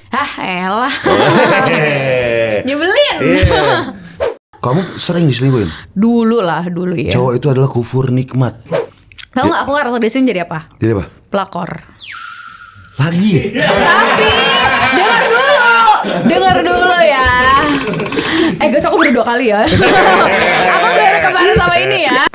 Ah elah. Nyebelin. Kamu sering diselingkuhin? Dulu ya. Cowok itu adalah kufur nikmat. Tahu nggak aku ngerasa di sini jadi apa? Jadi apa? Pelakor. Lagi? Tapi dengar dulu ya. Guys, aku baru 2 kali ya. Aku baru kemarin sama ini ya.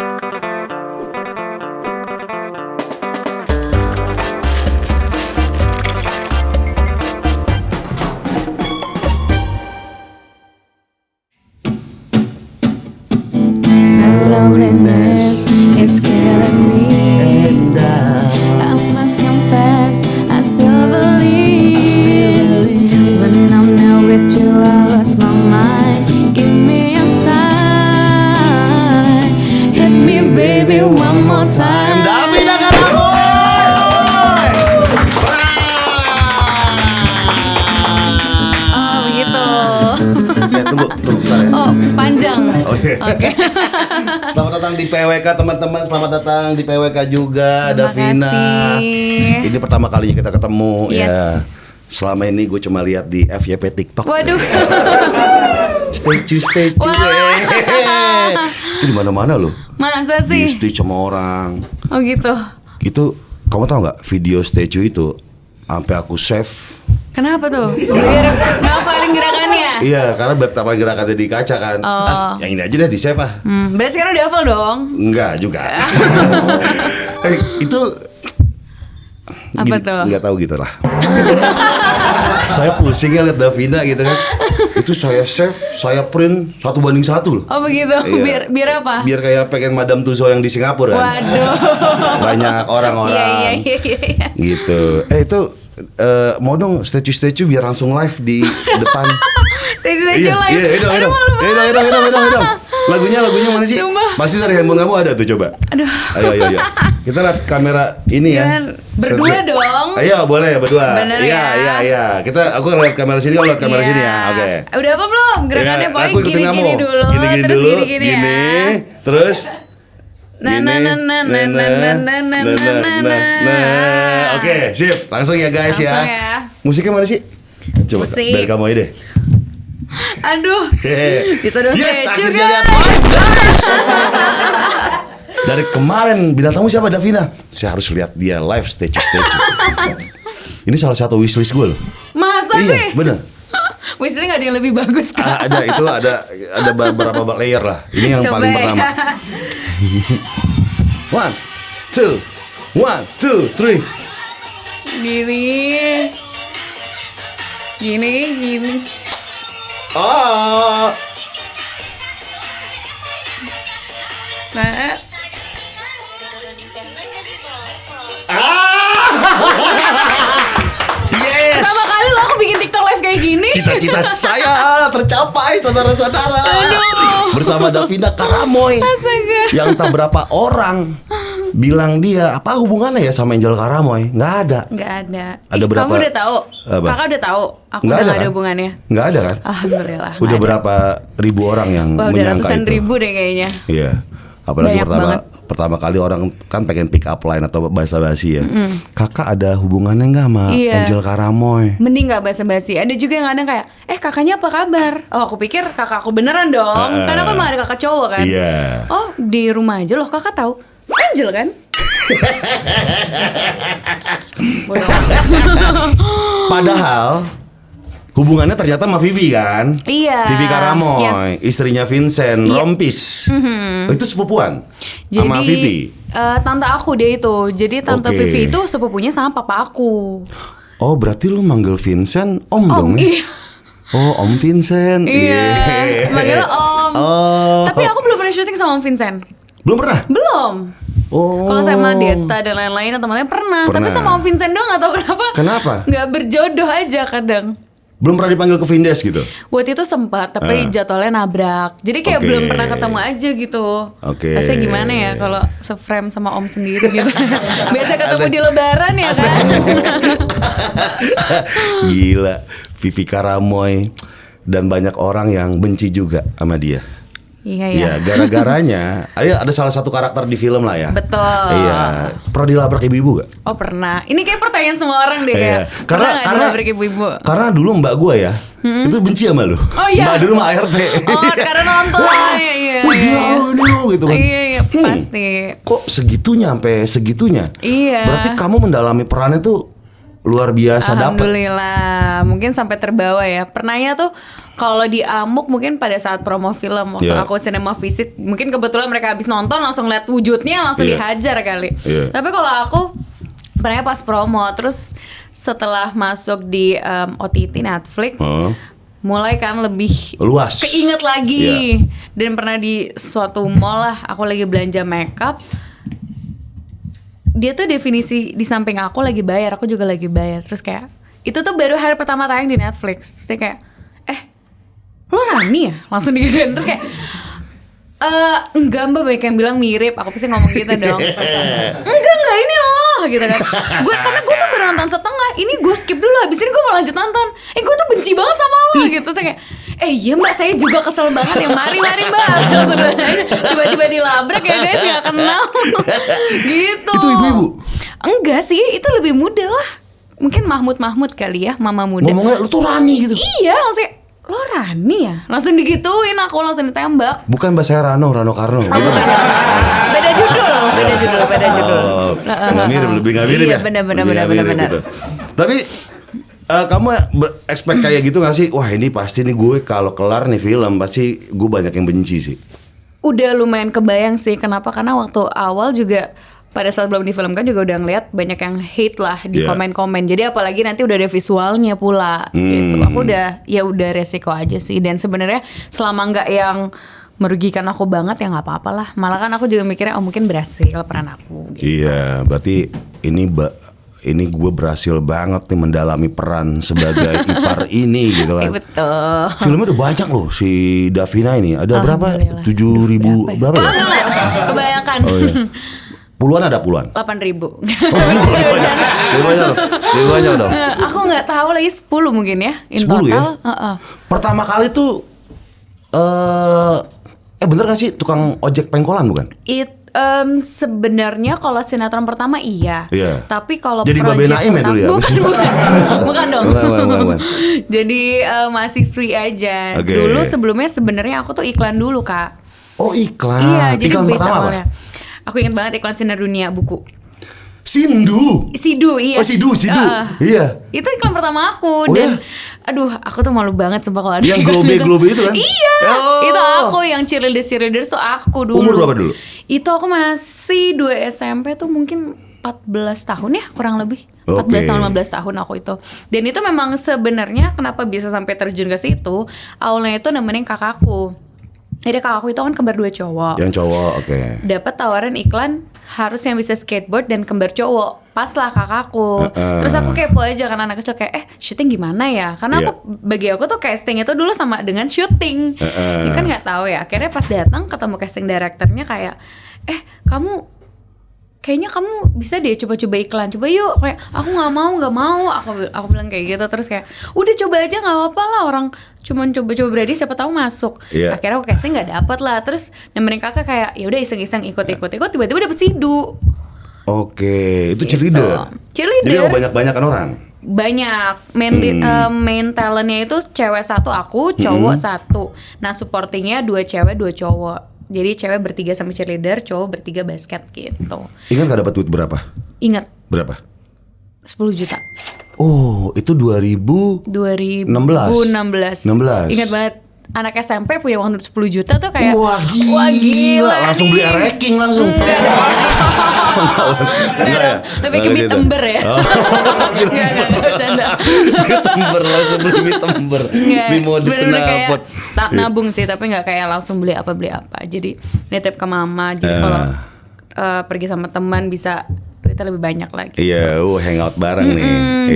Loneliness is killing me. I must confess, I still believe. When I'm not with you, I lost my mind. Give me a sign. Hit me, baby, one more time. Davina Karamoy! Oh begitu. Tunggu bentar ya. Oh panjang. Oke. Selamat datang di PWK teman-teman. Selamat datang di PWK juga, Terima Davina. kasih. Ini pertama kalinya kita ketemu Yes. ya. Selama ini gue cuma lihat di FYP TikTok. Waduh. Statue. Wah. Itu di mana-mana loh. Masa Di sih? stage sama orang. Oh gitu. Itu kamu tahu nggak video statue itu sampai aku save. Kenapa tuh? Biar ngafalin gerakannya. Iya, karena betapa gerakannya di kaca kan. Oh. Yang ini aja deh di save ah. Berarti sekarang udah hafal dong. Enggak juga. Itu Apa tuh? Enggak tahu gitu lah. Saya pusing ya liat Davina gitu kan. Itu saya save, saya print 1:1 loh. Oh begitu. Iya. Biar apa? Biar kayak pengen Madame Tussauds yang di Singapura kan. Waduh. Banyak orang-orang. Iya. Gitu. Itu mau dong statue biar langsung live di depan. Statue live. Iya, Aduh, malu banget. Edom. Lagunya mana sih? Sumpah. Pasti dari handphone kamu ada tuh, coba. Aduh. Ayo. Kita lihat kamera ini ya. Jangan berdua dong. Ayo, boleh berdua. Bener ya? Iya. Aku lihat kamera sini, kamu lihat kamera Iya. sini ya. Oke. Udah apa belum? Gerakannya Iya, pokoknya aku ikutin gini-gini kamu. dulu. Gini-gini Terus dulu. gini-gini ya. Terus Nah. Oke, sip. Langsung ya guys Langsung ya. ya. Musiknya mana sih? Coba Musik. dari kamu aja deh. Aduh. Dituduh Yes, statue akhirnya lihat guys. live, guys. Dari kemarin bintang tamu siapa? Davina. Saya harus lihat dia live statue. Ini salah satu wishlist gue loh. Masa sih? Iya, bener. Wishlist nggak ada yang lebih bagus kan? Ada beberapa layer lah. Ini yang Coba paling ya. pertama. 1, 2, 1, 2, 3. Gini. Oh. Nah. Yes. Pertama kali lo aku bikin TikTok live kayak gini. Cita-cita saya tercapai, saudara-saudara. Aduh. Bersama Davina Karamoy. Astaga. Yang tak berapa orang bilang dia apa hubungannya ya sama Angel Karamoy? Nggak ada. Nggak ada. Ada berapa? Kamu udah tahu? Apa? Kakak udah tahu. Aku Nggak udah ada nggak ada kan? hubungannya. Nggak ada kan? Alhamdulillah. Udah nggak ada. berapa ribu orang yang Wah, udah menyangka ratusan itu? ribu deh kayaknya. Iya. Apalagi Banyak banget. pertama kali orang kan pengen pick up line atau basa-basi ya. Kakak ada hubungannya nggak sama Iya. Angel Karamoy? Mending gak basa-basi. Ada juga yang kadang kayak, kakaknya apa kabar? Oh aku pikir kakak aku beneran dong. Karena aku emang ada kakak cowok kan. Iya. Oh di rumah aja loh kakak tahu. Angel kan? Bodoh. Padahal hubungannya ternyata sama Vivi kan? Iya. Vivi Karamoy, Yes. istrinya Vincent Iya. Rompis. Itu sepupuan Jadi sama Vivi. tante aku dia itu. Jadi tante Oke. Vivi itu sepupunya sama papa aku. Oh berarti lu manggil Vincent Om dong ya? Iya. Oh Om Vincent. Iya. Manggilnya Om. Oh. Tapi aku belum pernah syuting sama Om Vincent. Belum pernah? Belum. Oh. Kalau sama Desta dan lain-lain teman-teman pernah. Tapi Pernah. sama Om Vincent doang gak tahu kenapa. Kenapa? Nggak berjodoh aja kadang. Belum pernah dipanggil ke Vindes gitu? Waktu itu sempat, tapi jadwalnya nabrak. Jadi kayak Oke. belum pernah ketemu aja gitu. Oke. Rasanya gimana ya kalau se-frame sama Om sendiri gitu. Biasa ketemu di lebaran ya kan. Gila, Vivi Karamoy. Dan banyak orang yang benci juga sama dia. Iya. Ya, gara-garanya ada salah satu karakter di film lah ya. Betul. Iya. Pernah dilabrak ibu-ibu gak? Oh pernah. Ini kayak pertanyaan semua orang deh Iya. kayak. Pernah nggak dilabrak ibu-ibu? Karena dulu mbak gue ya, itu benci sama lu. Oh iya. Mbak dulu sama ART. Oh karena nonton. Iya. Wah gila lu ini lu gitu kan. Iya pasti. Kok segitunya sampai segitunya? Iya. Berarti kamu mendalami perannya tuh luar biasa dapat. Alhamdulillah. Mungkin sampai terbawa ya. Pernahnya tuh kalau di Amuk mungkin pada saat promo film waktu aku cinema visit, mungkin kebetulan mereka habis nonton langsung lihat wujudnya langsung dihajar kali. Tapi kalau aku pernahnya pas promo, terus setelah masuk di OTT Netflix, mulai kan lebih luas, keinget lagi. Dan pernah di suatu mall lah, aku lagi belanja makeup. Dia tuh definisi di samping aku lagi bayar, aku juga lagi bayar. Terus kayak itu tuh baru hari pertama tayang di Netflix. Terus dia kayak, lo Rani ya? Langsung digituin. Terus kayak, enggak mbak, banyak yang bilang mirip. Aku pasti ngomong gitu dong. Enggak ini loh gitu kan. Karena gue tuh baru nonton setengah. Ini gue skip dulu, habis ini gue mau lanjut nonton. Gue tuh benci banget sama lo gitu. Terus kayak, iya mbak, saya juga kesel banget ya. Mari mbak. Tiba-tiba dilabrak ya guys, gak kenal. Gitu. Itu ibu-ibu? Enggak sih, itu lebih muda lah. Mungkin Mahmud kali ya, mama muda. Ngomongnya lu tuh Rani gitu. Iya, langsung lo Rani ya? Langsung digituin, aku langsung ditembak. Bukan mbak, saya Rano Karno. Beda judul. Nggak mirip, lebih nggak mirip ya? Bener. Gitu. Tapi kamu expect kayak gitu nggak sih? Wah ini pasti nih gue kalau kelar nih film pasti gue banyak yang benci sih. Udah lumayan kebayang sih. Kenapa? Karena waktu awal juga pada saat belum difilmkan juga udah ngeliat banyak yang hate lah di komen-komen. Jadi apalagi nanti udah ada visualnya pula gitu. Aku udah resiko aja sih. Dan sebenarnya selama nggak yang merugikan aku banget ya nggak apa-apa lah. Malah kan aku juga mikirnya mungkin berhasil peran aku gitu. Iya, berarti ini gue berhasil banget nih mendalami peran sebagai ipar ini gitu kan. Betul. Filmnya udah banyak loh si Davina ini. Ada berapa? 7.000 berapa ya? Kebanyakan. Oh, iya. Puluhan ada puluhan? 8.000. Lebih banyak dong. Aku nggak tahu lagi 10 mungkin ya. 10 total. ya? Pertama kali tuh bener gak sih tukang ojek pengkolan bukan? Sebenarnya kalau sinetron pertama iya. Tapi kalau jadi project Babe Naim ya dulu ya? Bukan dong. Bukan. Jadi mahasiswi aja. Okay. Dulu sebelumnya sebenarnya aku tuh iklan dulu Kak. Oh iklan. Iya, jadi iklan base pertama awalnya. Aku ingat banget iklan Sinar Dunia buku. Sidu, iya. Oh Sidu. Iya. Itu iklan pertama aku dan aduh, aku tuh malu banget sumpah kalau ada yang iklan globe itu kan? Iya. Itu aku yang cheerleader tuh aku dulu. Umur berapa dulu? Itu aku masih 2 SMP tuh mungkin 14 tahun ya kurang lebih. 14 tahun 15 tahun aku itu. Dan itu memang sebenarnya kenapa bisa sampai terjun ke situ, awalnya itu nemenin kakakku. Jadi kakakku itu kan kembar 2 cowok. Yang cowok, oke. Dapat tawaran iklan harus yang bisa skateboard dan kembar cowok. Pas lah kakakku. Terus aku kepo aja karena anak kecil kayak syuting gimana ya? Karena bagi aku tuh casting itu dulu sama dengan syuting. Ya kan nggak tahu ya. Akhirnya pas datang ketemu casting directornya kayak kayaknya kamu bisa deh coba-coba iklan, coba yuk. Kayak aku nggak mau, aku bilang kayak gitu. Terus kayak udah coba aja nggak apa-apa lah, orang cuman coba-coba berani siapa tahu masuk. Akhirnya aku casting nggak dapet lah. Terus nemenin kakak kayak ya udah iseng-iseng ikut tiba-tiba dapet Sidu. Oke, itu cheerleader. Cheerleader. Jadi banyak-banyakan orang. Banyak main talentnya itu cewek 1 aku, cowok 1. Nah supportingnya 2 cewek 2 cowok. Jadi cewek bertiga sama cheerleader, cowok bertiga basket gitu. Ingat gak dapat duit berapa? Ingat. Berapa? 10 juta. Oh, itu 2016. Ingat banget. Anak SMP punya uang 10 juta tuh kayak wah gila langsung beli ranking langsung. Enggak dong. Lebih ke beat ember ya. Enggak bercanda. Beat ember langsung beli beat ember. Di mode knalpot. Tak nabung sih, tapi nggak kayak langsung beli apa. Jadi nitip ke mama. Jadi kalau pergi sama teman bisa duitnya lebih banyak lagi. Iya, hangout bareng nih.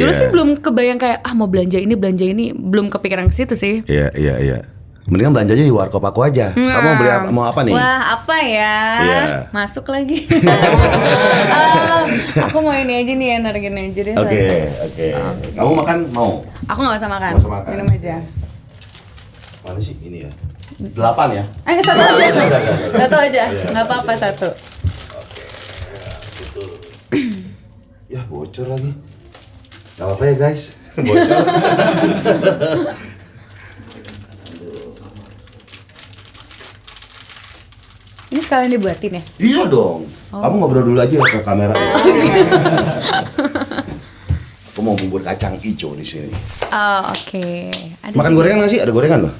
Dulu sih belum kebayang kayak mau belanja ini, belum kepikiran ke situ sih. Iya. Mendingan belanjanya di warkop aku aja. Kamu mau apa nih? Wah, apa ya? Masuk lagi. Aku mau ini aja nih, energin aja deh. Oke. Kamu makan mau? Aku nggak usah makan. Minum aja. Mana sih ini ya? 8 ya? Satu aja. Satu aja. Nggak apa-apa satu. Ya bocor lagi. Gak apa-apa ya guys. Bocor. Ini sekalian dibuatin ya? Iya dong. Kamu ngobrol dulu aja ke kamera. Aku mau bubur kacang hijau di sini. Oh, oke. Makan gorengan nggak sih? Ada gorengan tuh?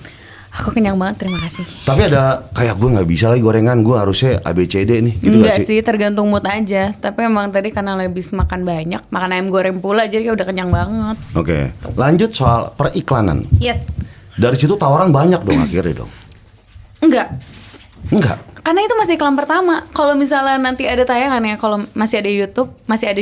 Aku kenyang banget, terima kasih. Tapi ada kayak gue nggak bisa lagi gorengan. Gue harusnya ABCD nih. Gitu Enggak nggak sih? sih, tergantung mood aja. Tapi emang tadi karena habis makan banyak, makan ayam goreng pula, jadi kayak udah kenyang banget. Oke. Lanjut soal periklanan. Yes. Dari situ tawaran banyak dong akhirnya dong. Enggak. Enggak. Karena itu masih iklan pertama. Kalau misalnya nanti ada tayangan ya, kalau masih ada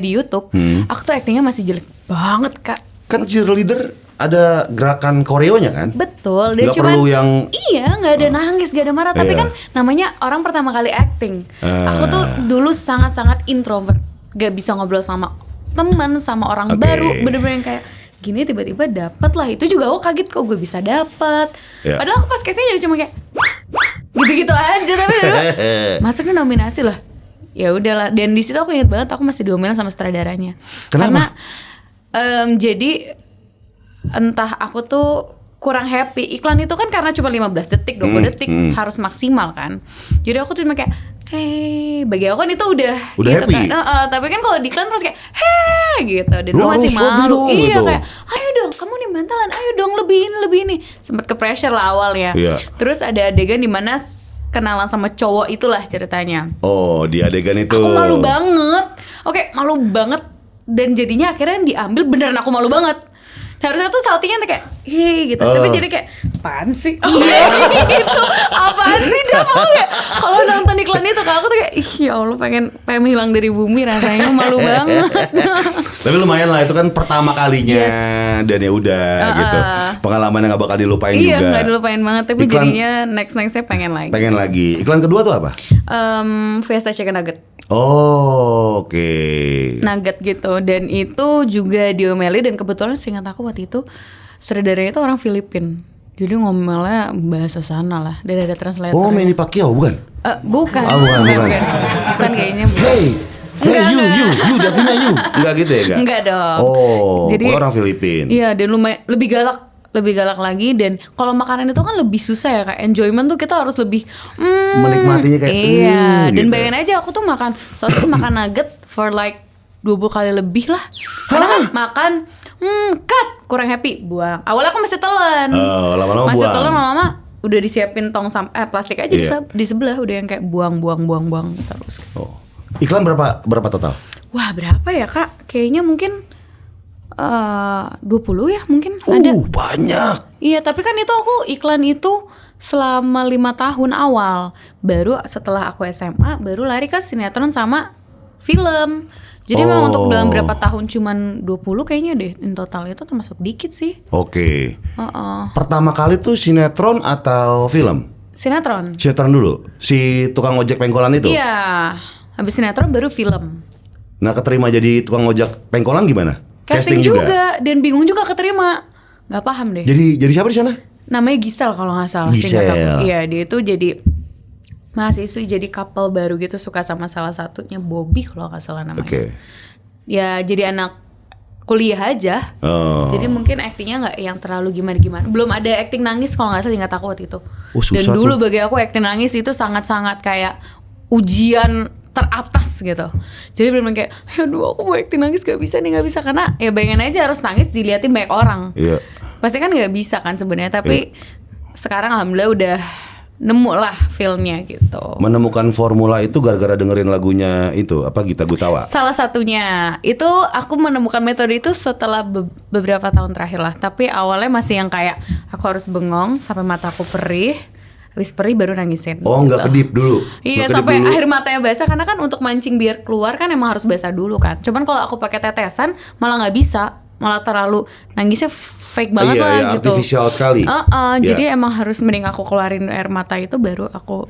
di YouTube, aku tuh aktingnya masih jelek banget, Kak. Kan cheerleader ada gerakan koreonya kan? Betul, dia Nggak cuman perlu yang iya, nggak ada nangis, nggak ada marah. Tapi Iya. kan namanya orang pertama kali acting. Aku tuh dulu sangat-sangat introvert, gak bisa ngobrol sama teman, sama orang Oke. baru. Bener-bener yang kayak gini tiba-tiba dapet lah. Itu juga aku kaget kok gue bisa dapet. Iya. Padahal aku pas casting juga cuma kayak gitu-gitu aja. Tapi dulu masuknya nominasi lah. Ya udahlah. Dan di situ aku ingat banget aku masih diomelin sama sutradaranya. Kenapa? Karena jadi entah aku tuh kurang happy. Iklan itu kan karena cuma 15 detik, 20 detik harus maksimal kan. Jadi aku cuma kayak hey, bagi aku kan itu udah gitu happy. kan. Tapi kan kalau di iklan terus kayak hey gitu. Dan Lu lu masih harus lebih malu. dong, Iya gitu. kayak ayo dong kamu nih mentalan, ayo dong lebih ini. Sempet ke pressure lah awalnya. Iya. Terus ada adegan dimana kenalan sama cowok itulah ceritanya. Oh, di adegan itu. Aku malu banget. Oke, malu banget. Dan jadinya akhirnya yang diambil beneran aku malu banget. Harusnya tuh saltingnya tuh kayak hei gitu. Tapi jadi kayak apaan sih? Gitu. Apaan sih dah mau ya? Kalau nonton iklan itu Kak, aku tuh kayak ih ya Allah pengen hilang dari bumi rasanya malu banget. Tapi lumayan lah, itu kan pertama kalinya. Yes. Dan ya udah gitu. Pengalaman yang gak bakal dilupain Iya juga. gak dilupain banget. Tapi Iklan- jadinya next-nextnya pengen lagi. Pengen lagi. Iklan kedua tuh apa? Fiesta Chicken Nugget. Oh, oke. Nugget gitu. Dan itu juga diomeli. Dan kebetulan seingat aku waktu itu sutradaranya itu orang Filipin. Jadi ngomelnya bahasa sana lah. Dan ada translator. Oh, Manny Pacquiao bukan? Bukan. Oh, bukan. Bukan kayaknya. Bukan. Hey, Enggak, you, Davina you. Enggak gitu ya, enggak? Enggak dong. Oh, Jadi orang Filipin. Iya, dan lumayan lebih galak lagi. Dan kalau makanan itu kan lebih susah ya, kayak enjoyment tuh kita harus lebih Menikmatinya kayak iya. Dan gitu. bayangin aja aku tuh makan sosis makan nugget for like 20 kali lebih lah. Karena kan makan cut kurang happy, buang. Awalnya aku masih telan. Oh, lama-lama masih buang. telan, lama-lama udah disiapin tong plastik aja Iya. di sebelah udah yang kayak buang terus. Oh. Iklan berapa total? Wah, berapa ya, Kak? Kayaknya mungkin 20 ya mungkin ada. Banyak. Iya, tapi kan itu aku iklan itu selama 5 tahun awal. Baru setelah aku SMA baru lari ke sinetron sama film. Jadi memang untuk dalam berapa tahun cuman 20 kayaknya deh. In total itu termasuk dikit sih. Oke. Pertama kali tuh sinetron atau film? Sinetron. Sinetron dulu. Si tukang ojek pengkolan itu. Iya. Habis sinetron baru film. Nah, keterima jadi tukang ojek pengkolan gimana? Casting juga. Dan bingung juga keterima. Gak paham deh. Jadi siapa di sana? Namanya Gisel kalau nggak salah. Gisel. seingat aku. Iya, dia itu jadi mahasiswi, jadi couple baru gitu, suka sama salah satunya Bobby kalau nggak salah namanya. Oke. Ya jadi anak kuliah aja. Oh. Jadi mungkin aktingnya nggak yang terlalu gimana. Belum ada akting nangis kalau nggak salah, ingat aku waktu itu. Oh, susah Dan dulu tuh. bagi aku akting nangis itu sangat-sangat kayak ujian teratas gitu. Jadi bener kayak, aduh aku mau akting nangis gak bisa karena ya bayangin aja harus nangis diliatin banyak orang. Iya. Pasti kan nggak bisa kan sebenarnya, tapi sekarang alhamdulillah udah nemu lah filmnya gitu. Menemukan formula itu gara-gara dengerin lagunya itu apa Gita Gutawa. Salah satunya itu aku menemukan metode itu setelah beberapa tahun terakhir lah. Tapi awalnya masih yang kayak aku harus bengong sampai mataku perih. Habis perih baru nangisin. Oh, nggak kedip dulu. Iya, Nggak kedip sampai dulu. akhir matanya basah, karena kan untuk mancing biar keluar kan emang harus basah dulu kan. Cuman kalau aku pakai tetesan malah nggak bisa, malah terlalu nangisnya fake banget Iya, lah iya, gitu. artifisial sekali. Iya. Jadi emang harus mending aku keluarin air mata itu baru aku.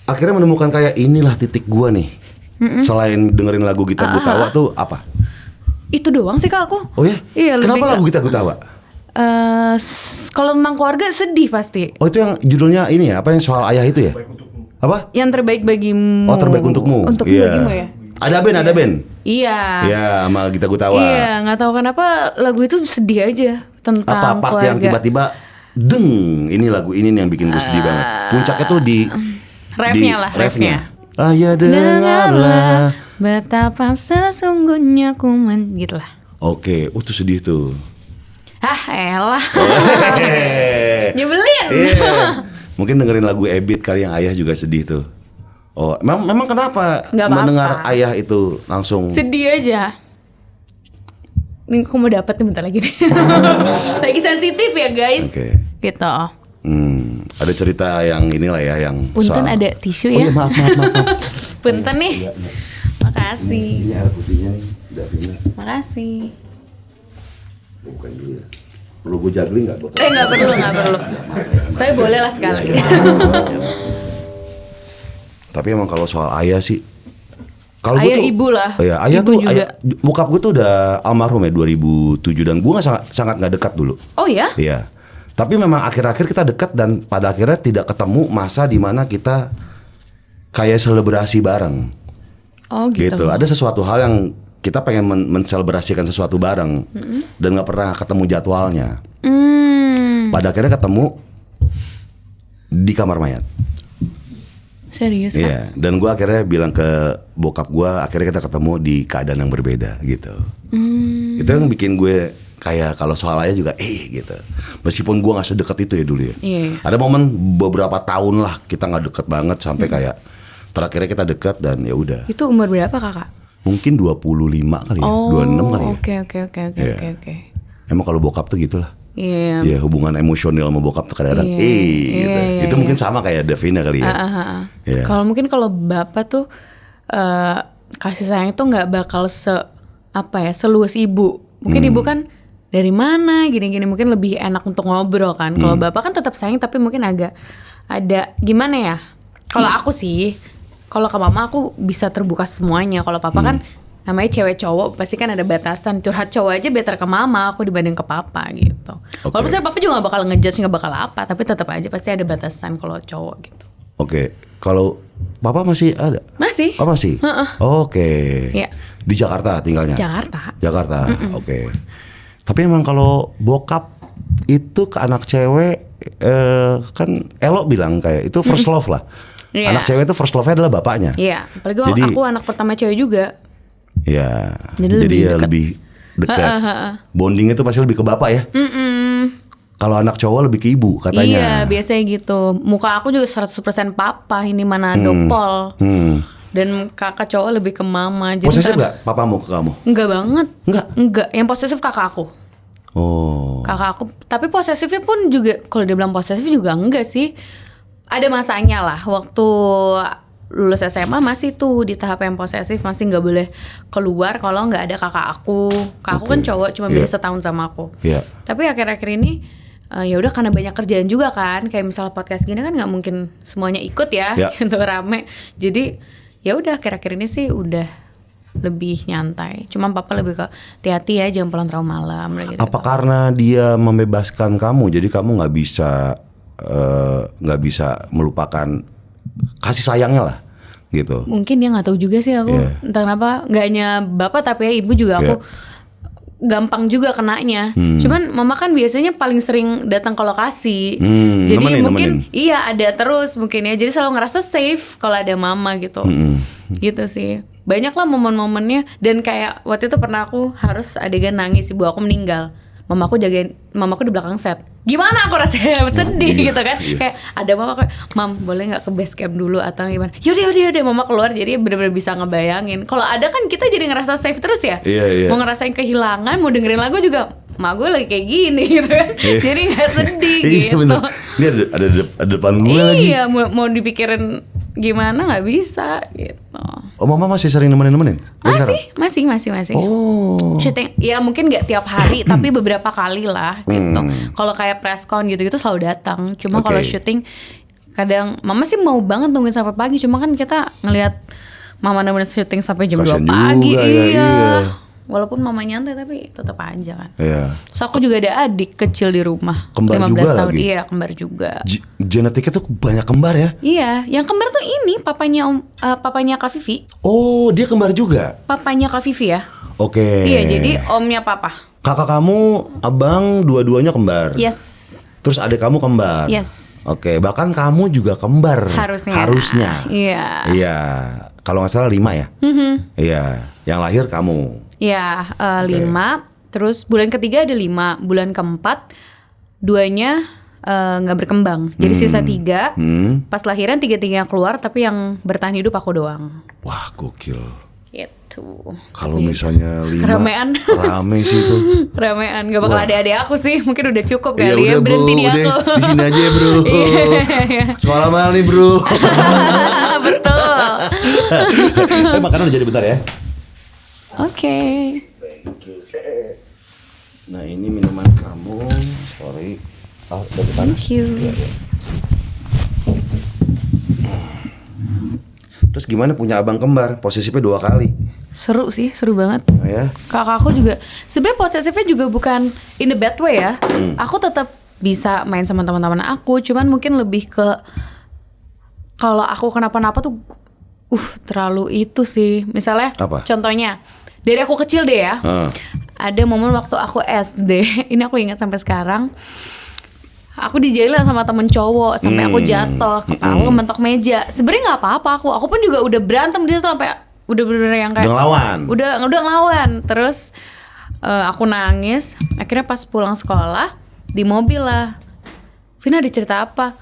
Akhirnya menemukan kayak inilah titik gua nih. Selain dengerin lagu Gita Gutawa tuh apa? Itu doang sih Kak aku. Oh ya? Iya, Kenapa lebih lagu Gita Gutawa? Kalau tentang keluarga sedih pasti. Oh itu yang judulnya ini ya, apa yang soal ayah itu ya? Apa? Yang terbaik bagimu. Oh terbaik untukmu. Untuk Iya. bagimu ya. Ada band. Iya. Iya, sama Gita Gutawa. Iya, nggak tahu kenapa lagu itu sedih aja tentang Apa part keluarga. yang tiba-tiba deng, ini lagu ini nih yang bikin gue sedih banget. Puncaknya tuh di refnya. Ayah dengarlah. Betapa sesungguhnya ku gitu lah. Oke, tuh sedih tuh. Elah. Nyebelin. Iya. Mungkin dengerin lagu Ebit kali yang ayah juga sedih tuh. Oh, memang kenapa Nggak apa-apa. mendengar ayah itu langsung Sedih aja. Ini aku mau dapet nih bentar lagi nih. Lagi sensitif ya guys. Oke. Gitu. Ada cerita yang inilah ya yang Punten soal- ada tisu Oh ya. iya, maaf. Punten nih. Makasih. Ini air putihnya nih, Davina. Makasih. Bukan dulu ya. Perlu gue juggling nggak botol? Nggak perlu. Tapi boleh lah sekali. Tapi emang kalau soal ayah sih, kalau Ayah ibu lah. Iya, ayah Ibu tuh, juga. bokap gue tuh udah almarhum ya 2007 dan gue sangat nggak dekat dulu. Oh ya? Iya. Tapi memang akhir-akhir kita dekat dan pada akhirnya tidak ketemu masa di mana kita kayak selebrasi bareng. Oh gitu. Ada sesuatu hal yang kita pengen menselebrasikan sesuatu bareng dan nggak pernah ketemu jadwalnya. Pada akhirnya ketemu di kamar mayat. Serius Kak? Iya, dan gue akhirnya bilang ke bokap gue, akhirnya kita ketemu di keadaan yang berbeda gitu. Itu yang bikin gue kayak kalau soal ayah juga gitu. Meskipun gue nggak sedekat itu ya dulu ya. Iya. Ada momen beberapa tahun lah kita nggak deket banget sampai kayak terakhirnya kita dekat dan ya udah. Itu umur berapa kakak? Mungkin 25 kali ya, Oh, 26 kali ya. Oke. Iya. Emang kalau bokap tuh gitulah. Iya. Ya hubungan emosional sama bokap tuh kadang-kadang Iya. gitu. Iya, Itu mungkin sama kayak Davina kali ya. Iya. Kalau mungkin kalau bapak tuh kasih sayang tuh nggak bakal seluas ibu. Mungkin ibu kan dari mana gini-gini mungkin lebih enak untuk ngobrol kan. Kalau bapak kan tetap sayang tapi mungkin agak ada gimana ya? Kalau aku sih, kalau ke mama aku bisa terbuka semuanya. Kalau papa kan namanya cewek cowok pasti kan ada batasan. Curhat cowok aja better ke mama aku dibanding ke papa gitu. Walaupun sebenarnya papa juga gak bakal ngejudge, gak bakal apa, tapi tetap aja pasti ada batasan kalau cowok gitu. Oke, kalau papa masih ada? Masih. Oh masih? Oke. Iya. Di Jakarta tinggalnya? Jakarta. Oke. Tapi emang kalau bokap itu ke anak cewek, kan Elo bilang kayak itu first love lah. Iya. Anak cewek itu first love-nya adalah bapaknya. Iya, apalagi Jadi- aku anak pertama cewek juga. Iya. Jadi Jadi lebih ya dekat. lebih dekat. Bonding itu pasti lebih ke bapak ya. Kalau anak cowok lebih ke ibu katanya. Iya, biasanya gitu. Muka aku juga 100% papa, ini mana dopol. Dan kakak cowok lebih ke mama. Jadi Posesif kan- gak papamu ke kamu? Enggak banget. Enggak? Enggak, yang posesif kakak aku. Oh. Kakak aku, tapi posesifnya pun juga kalau dia bilang posesif juga enggak sih. Ada masanya lah waktu lulus SMA masih tuh di tahap yang posesif, masih nggak boleh keluar kalau nggak ada kakak aku. Kakak aku kan Oke. cowok, cuma Iya. beda setahun sama aku. Iya. Tapi akhir-akhir ini ya udah karena banyak kerjaan juga kan, kayak misalnya podcast gini kan nggak mungkin semuanya ikut ya, Ya. untuk rame. Jadi ya udah akhir-akhir ini sih udah lebih nyantai. Cuma papa lebih ke hati-hati ya, jangan pulang terlalu malam gitu. Apa karena dia membebaskan kamu, jadi kamu nggak bisa melupakan kasih sayangnya lah, gitu. Mungkin dia nggak tahu juga sih aku. Iya. Entah kenapa, nggak hanya bapak tapi ya ibu juga aku gampang juga kenanya. Cuman mama kan biasanya paling sering datang ke lokasi. Jadi mungkin iya ada terus mungkin ya. Jadi selalu ngerasa safe kalau ada mama gitu. Gitu sih. Banyak lah momen-momennya. Dan kayak waktu itu pernah aku harus adegan nangis, ibu aku meninggal. Mamaku di belakang set. Gimana aku rasanya sedih gitu kan. Kayak ada mama kayak, "Mam, boleh gak ke base camp dulu atau gimana?" Yaudah mama keluar, jadi bener-bener bisa ngebayangin. Kalau ada kan kita jadi ngerasa safe terus ya. Iya. Mau ngerasain kehilangan, mau dengerin lagu juga, "Ma, gue lagi kayak gini," gitu kan. Jadi gak sedih Iya gitu. bener. Ini ada depan gue lagi. Iya, mau dipikirin gimana gak bisa gitu. Oh mama masih sering nemenin? Masih. Oh. Syuting, ya mungkin gak tiap hari, tapi beberapa kali lah gitu. Kalau kayak press con gitu-gitu selalu datang. Cuma kalau syuting, kadang mama sih mau banget nungguin sampai pagi. Cuma kan kita ngelihat mama nemenin syuting sampai jam 2 Kasian pagi. juga ya, iya. Walaupun mama nyantai tapi tetap aja kan. Iya. So aku juga ada adik kecil di rumah. Kembar 15 juga tahun. lagi? Iya, kembar juga. Genetiknya tuh banyak kembar ya? Iya, yang kembar tuh ini papanya Kak Vivi. Oh, dia kembar juga? Papanya Kak Vivi ya. Oke. Iya, jadi omnya papa. Kakak kamu, abang dua-duanya kembar? Yes. Terus adik kamu kembar? Yes. Oke, bahkan kamu juga kembar? Harusnya. Iya. Iya. Kalau nggak salah 5 ya? Iya. Yang lahir kamu? Iya, 5. Terus bulan ketiga ada 5. Bulan keempat 2-nya nggak berkembang. Jadi sisa 3. Pas lahiran 3-3 keluar, tapi yang bertahan hidup aku doang. Wah, gokil. Gitu. Kalau misalnya 5 Ramean. rame sih itu. Ramean, gak bakal ada adik aku sih. Mungkin udah cukup Iya, kali ya, udah, berhenti bro, di udah, aku. di sini aja ya, bro. Iya. Sekolah mahal nih, bro. Betul. Makanan udah jadi bentar ya. Oke. Nah, ini minuman kamu. Sorry. Oh, udah panas. Thank you. Iya. Terus gimana punya abang kembar? Posesifnya 2 kali. Seru sih, seru banget. Oh, ya? Kakakku juga sebenarnya posesifnya juga bukan in the bad way ya. Aku tetap bisa main sama teman-teman aku, cuman mungkin lebih ke kalau aku kenapa-napa tuh terlalu itu sih. Misalnya Apa? contohnya dari aku kecil deh ya. Ada momen waktu aku SD, ini aku ingat sampai sekarang. Aku dijailin sama temen cowok sampai aku jatuh, kepala aku mentok meja. Sebenarnya nggak apa-apa aku pun juga udah berantem dia sampai udah bener-bener yang kayak Udah ngelawan. Udah ngelawan. Terus aku nangis. Akhirnya pas pulang sekolah di mobil lah. Vina ada cerita apa?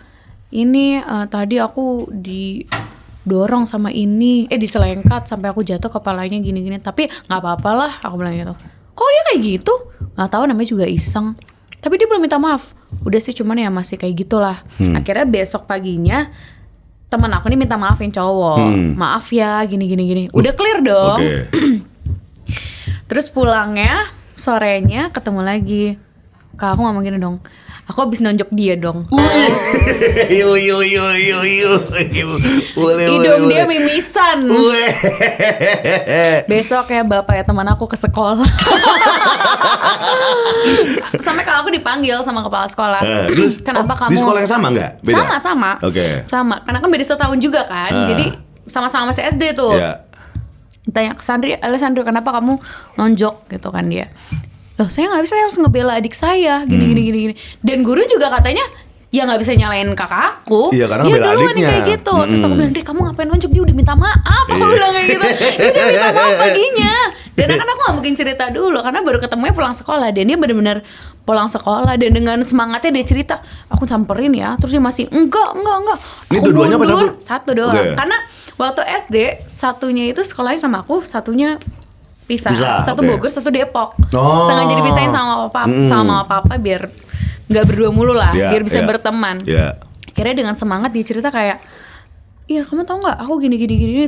Ini tadi aku didorong sama ini, diselengkat sampai aku jatuh kepalanya gini-gini. Tapi nggak apa-apa lah, aku bilang gitu. Kok dia kayak gitu? Nggak tahu, namanya juga iseng. Tapi dia belum minta maaf. Udah sih, cuman ya masih kayak gitulah. Akhirnya besok paginya teman aku nih minta maafin cowok. Maaf ya, gini. Udah clear dong. Oke. Terus pulangnya sorenya ketemu lagi. Kak, aku ngomong gini dong. Aku habis nonjok dia dong. Yo. Hidung dia mimisan. Besok ya bapak ya teman aku ke sekolah. Sampai kalau aku dipanggil sama kepala sekolah. Terus, kenapa kamu di sekolah yang sama nggak? Beda? Sama. Oke. Sama. Karena kan beda setahun juga kan. Jadi sama-sama masih SD tuh. Iya. Tanya ke Alessandro, kenapa kamu nonjok gitu kan dia. Loh, saya nggak bisa, saya harus ngebela adik saya gini. Dan guru juga katanya ya nggak bisa nyalain kakak aku. Iya, karena dia ngebela duluan nih adiknya. kayak gitu. Terus aku bilang, Dri, kamu ngapain nonjok, dia udah minta maaf. Aku bilang kayak gitu. Dia udah minta maaf paginya. Dan kan aku nggak mungkin cerita dulu karena baru ketemunya pulang sekolah. Dan dia benar-benar pulang sekolah dan dengan semangatnya dia cerita, aku samperin ya. Terus dia masih enggak. Ini Aku dua-duanya apa mundur. satu? Satu doang. Oke. Karena waktu SD satunya itu sekolahnya sama aku, satunya pisah. Satu oke. Bogor, satu Depok. Oh. Sengaja dipisahin sama mama papa biar nggak berdua mulu lah, Iya, biar bisa iya. berteman. Iya. Akhirnya dengan semangat dia cerita kayak, iya kamu tau nggak, aku gini.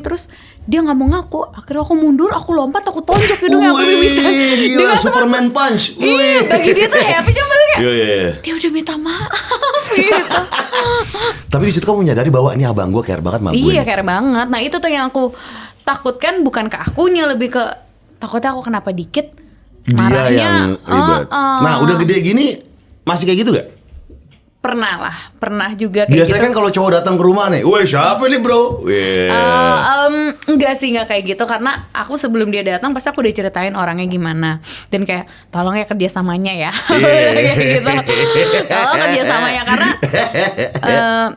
Terus dia nggak mau ngaku. Akhirnya aku mundur, aku lompat, aku tonjok hidungnya, aku bisa. Gila, Superman punch. Iya, bagi dia tuh happy, cuma kayak Iya. dia udah minta maaf gitu. Tapi di situ kamu menyadari bahwa ini abang gue care banget sama gue. Iya, care banget. Nah itu tuh yang aku takutkan, bukan ke akunya, lebih ke takutnya aku kenapa dikit Dia marahnya. yang ribet. Nah, udah gede gini masih kayak gitu gak? Pernah juga kayak Biasanya gitu. kan kalau cowok datang ke rumah nih, weh siapa nih bro? Enggak sih, enggak kayak gitu. Karena aku sebelum dia datang pasti aku udah ceritain orangnya gimana. Dan kayak tolong ya kerjasamanya ya. Kayak gitu. Tolong kerjasamanya. Karena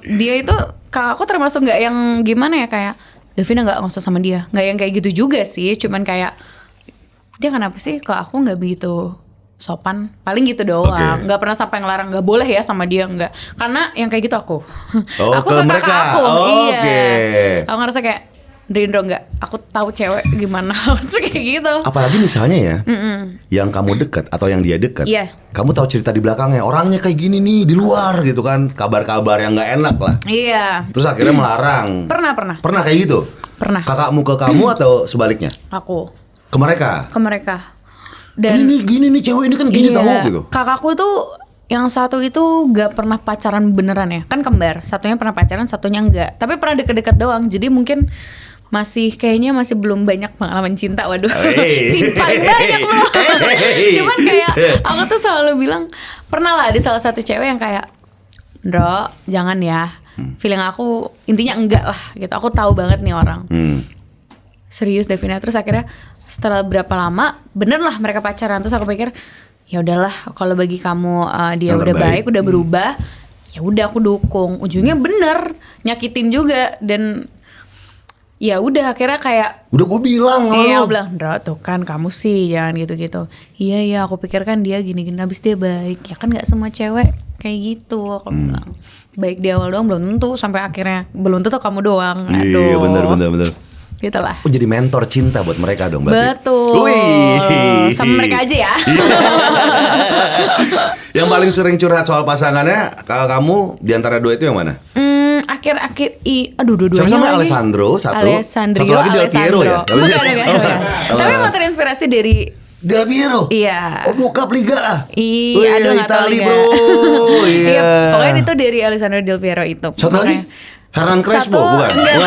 dia itu, kakak aku termasuk gak yang gimana ya, kayak Davina nggak usah sama dia, nggak yang kayak gitu juga sih. Cuman kayak dia kenapa sih ke aku nggak begitu sopan, paling gitu doang. Oke. Nggak pernah sampai ngelarang nggak boleh ya sama dia, nggak. Karena yang kayak gitu aku. Oh, aku ke kakak mereka. aku. Oke. Iya. Aku ngerasa kayak Drindro nggak, aku tahu cewek gimana. Kayak gitu. Apalagi misalnya ya, yang kamu deket atau yang dia deket, Iya. kamu tahu cerita di belakangnya, orangnya kayak gini nih di luar gitu kan, kabar-kabar yang nggak enak lah. Iya. Terus akhirnya melarang. Pernah Kayak gitu? Pernah. Kakakmu ke kamu atau sebaliknya? Aku Ke mereka? ke mereka. Dan Ini gini nih cewek ini kan gini iya, tahu gitu. kakakku tuh yang satu itu gak pernah pacaran beneran ya. Kan kembar, satunya pernah pacaran, satunya enggak. Tapi pernah deket-deket doang. Jadi mungkin kayaknya masih belum banyak pengalaman cinta. Waduh, Hey. si paling banyak loh. Hey. Cuman kayak aku tuh selalu bilang, pernah lah ada salah satu cewek yang kayak, Ndro, jangan ya. Feeling aku intinya enggak lah gitu. Aku tahu banget nih orang. Serius Devina. Terus akhirnya setelah berapa lama, bener lah mereka pacaran. Terus aku pikir, ya udahlah, kalau bagi kamu dia Yang udah terbaik. baik, udah berubah, ya udah aku dukung. Ujungnya bener, nyakitin juga. Dan ya udah akhirnya kayak, Udah gue bilang iya, lo. aku bilang, Ndra tuh kan kamu sih jangan gitu-gitu. Iya aku pikir kan dia gini-gini, habis dia baik. Ya kan gak semua cewek kayak gitu. Aku bilang, baik di awal doang belum tentu, sampai akhirnya belum tentu kamu doang. Iya bener. Gitu lah. Oh, jadi mentor cinta buat mereka dong berarti. Betul. Wih. Sama mereka aja ya. Yang paling sering curhat soal pasangannya, kalau kamu di antara dua itu yang mana? Akhir-akhir dua-duanya Sama-sama lagi. Alessandro, satu Alessandro, lagi Del Piero ya? Bukan. Tapi emang terinspirasi dari Del Piero? Iya. Oh, bokap Liga A? Iya, aduh nggak tahu Itali Liga. bro. Iya. Pokoknya itu dari Alessandro Del Piero itu. Satu lagi? Hernan Crespo, bukan? Enggak.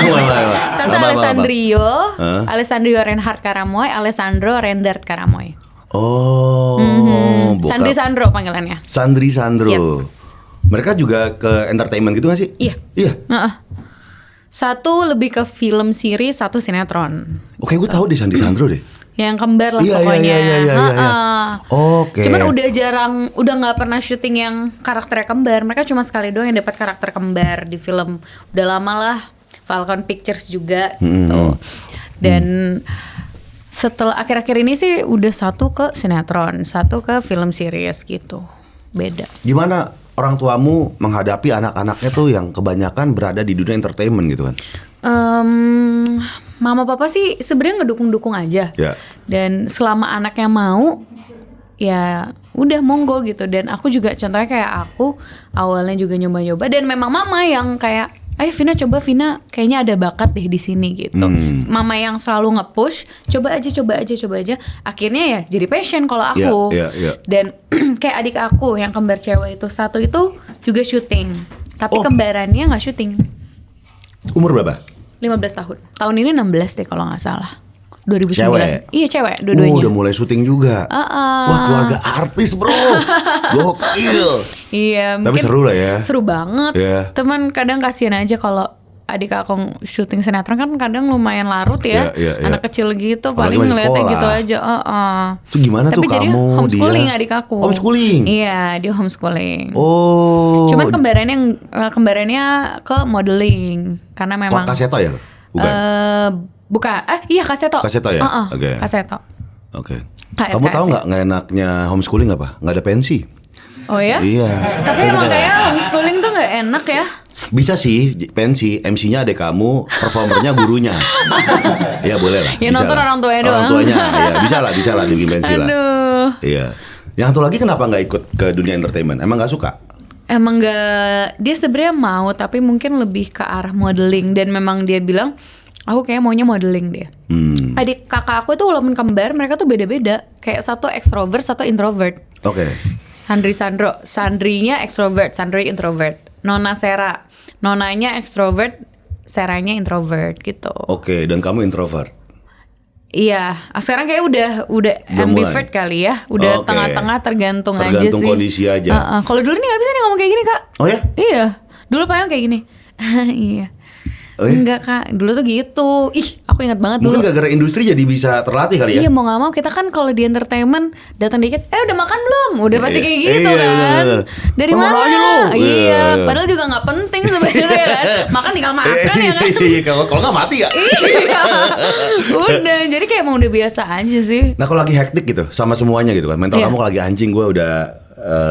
Satu Apa? Alessandro, Hah? Alessandro Reinhard Karamoy, Alessandro Rendert Karamoy. Oh, bokap. Sandri Sandro panggilannya. Sandri Sandro. Yes. Mereka juga ke entertainment gitu gak sih? Iya. Iya. Satu lebih ke film series, satu sinetron. Oke, gue tahu deh Sandri Sandro deh. Yang kembar lah Iya, pokoknya. iya. Oke. Cuman udah nggak pernah syuting yang karakternya kembar. Mereka cuma sekali doang yang dapat karakter kembar di film. Udah lama lah. Falcon Pictures juga gitu. Dan setelah akhir-akhir ini sih udah satu ke sinetron, satu ke film series gitu. Beda. Gimana orang tuamu menghadapi anak-anaknya tuh yang kebanyakan berada di dunia entertainment gitu kan? Mama papa sih sebenarnya ngedukung-dukung aja. Ya. Dan selama anaknya mau, ya udah monggo gitu. Dan aku juga contohnya kayak aku awalnya juga nyoba-nyoba dan memang mama yang kayak, ayo Vina coba, Vina kayaknya ada bakat deh di sini gitu. Mama yang selalu nge-push, coba aja. Akhirnya ya jadi passion kalau aku. Iya. Dan kayak adik aku yang kembar cewek itu, satu itu juga syuting, tapi kembarannya nggak syuting. Umur berapa? 15 tahun. Tahun ini 16 deh kalau nggak salah. 2009. Cewek? Iya cewek, dua-duanya. Udah mulai syuting juga. Wah, keluarga artis bro. Gokil. Iya, Tapi mungkin seru lah ya. seru banget. Iya. Teman kadang kasihan aja kalau adik aku syuting sinetron kan kadang lumayan larut ya. Iya. Anak kecil gitu Apalagi paling masih ngeliatnya sekolah. gitu aja. Itu gimana Tapi tuh jadi kamu, homeschooling dia? adik aku. Homeschooling? Iya, dia homeschooling. Oh. Cuman kembarannya ke modeling karena memang Kaseto ya? Bukan. bukan. Iya Kaseto. Kaseto ya? Oke. Kaseto. Oke. KS. Kamu tahu nggak enaknya homeschooling apa? Nggak ada pensi. Oh ya? Iya. Tapi emang kayak homeschooling tuh nggak enak ya? Bisa sih pensi, MC-nya adek kamu, performernya gurunya. Ya boleh lah. Ya, bisa nonton lah. orang tuanya doang. Orang tuanya, ya bisa lah bikin pensi lah. Aduh. Iya. Yang satu lagi kenapa nggak ikut ke dunia entertainment? Emang nggak suka? Emang nggak, dia sebenarnya mau tapi mungkin lebih ke arah modeling dan memang dia bilang aku kayak maunya modeling deh. Adik kakak aku itu walaupun kembar mereka tuh beda-beda. Kayak satu ekstrovert, satu introvert. Oke. Sandrinya ekstrovert, Sandri introvert. Nona Sera, nonanya ekstrovert, Seranya introvert gitu. Oke, dan kamu introvert. Iya, sekarang kayak udah ambivert mulai. kali ya, udah Oke. tengah-tengah tergantung aja Tergantung sih. kondisi aja. Kalau dulu nih nggak bisa nih ngomong kayak gini kak. Oh ya? Iya, dulu pengen kayak gini. Iya. Oh ya? Enggak kak, dulu tuh gitu. Ih, aku ingat banget dulu. Mungkin gara-gara industri jadi bisa terlatih kali ya? Iya mau nggak mau kita kan kalau di entertainment datang dikit, udah makan belum? Udah pasti kayak gitu Iya, kan. bener. Dari Makan mana? aja lu. Iya, Iya. padahal juga nggak penting sebenarnya kan. Makan tinggal makan ya kan. Iya, kalau nggak mati ya. Iya. Udah, jadi kayak emang udah biasa aja sih. Nah kalau lagi hektik gitu sama semuanya gitu kan, mental Iya. kamu kalau lagi anjing, gue udah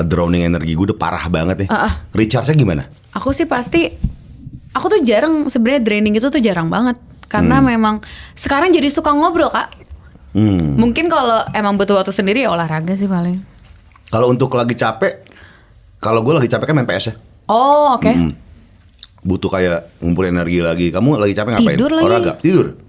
drowning energi gue udah parah banget nih. Recharge-nya gimana? Aku sih pasti, aku tuh jarang sebenarnya draining itu tuh jarang banget karena memang sekarang jadi suka ngobrol kak. Mungkin kalau emang butuh waktu sendiri ya olahraga sih paling. Kalau untuk lagi capek, kalau gue lagi capek kan main PS ya. Oh oke. Butuh kayak ngumpulin energi lagi. Kamu lagi capek ngapain? Tidur lagi. Olahraga?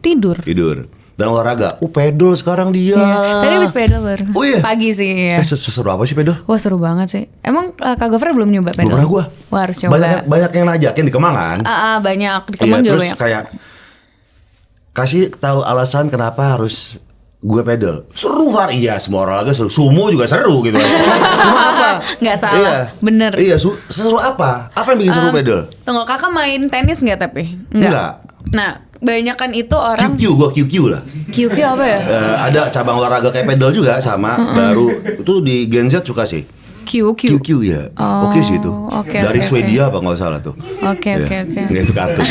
Tidur. Dan olahraga. Pedal sekarang dia. Iya. Tadi habis pedal baru. Oh iya? Pagi sih ya. Seseru apa sih pedal? Wah seru banget sih. Emang Kak Gofre belum nyoba pedal? Belum pernah gue. Wah harus coba. Banyak di Kemang juga. Banyak yang najakin di Kemang kan. Iya, terus kayak, banyak. ya, gue tuh kalau lagi capek, gue tuh kayak, aduh, gue capek banget. Gitu. Terus kayak, ya udah, gue kasih tahu alasan kenapa harus gue pedal. Seru Far, iya semua olahraga seru. Sumo juga seru gitu. Cuma apa? Nggak salah, bener. Iya, seru apa? Apa yang bikin seru pedal? Tunggu, kakak main tenis nggak tapi? Enggak. Nah, banyakan itu orang Gue QQ lah. QQ apa ya? Ada cabang olahraga kayak pedal juga sama baru itu di Gen Z suka sih. QQ. QQ ya. Oke sih itu. Dari Swedia apa nggak salah tuh. Oke. Nggak, itu kartu.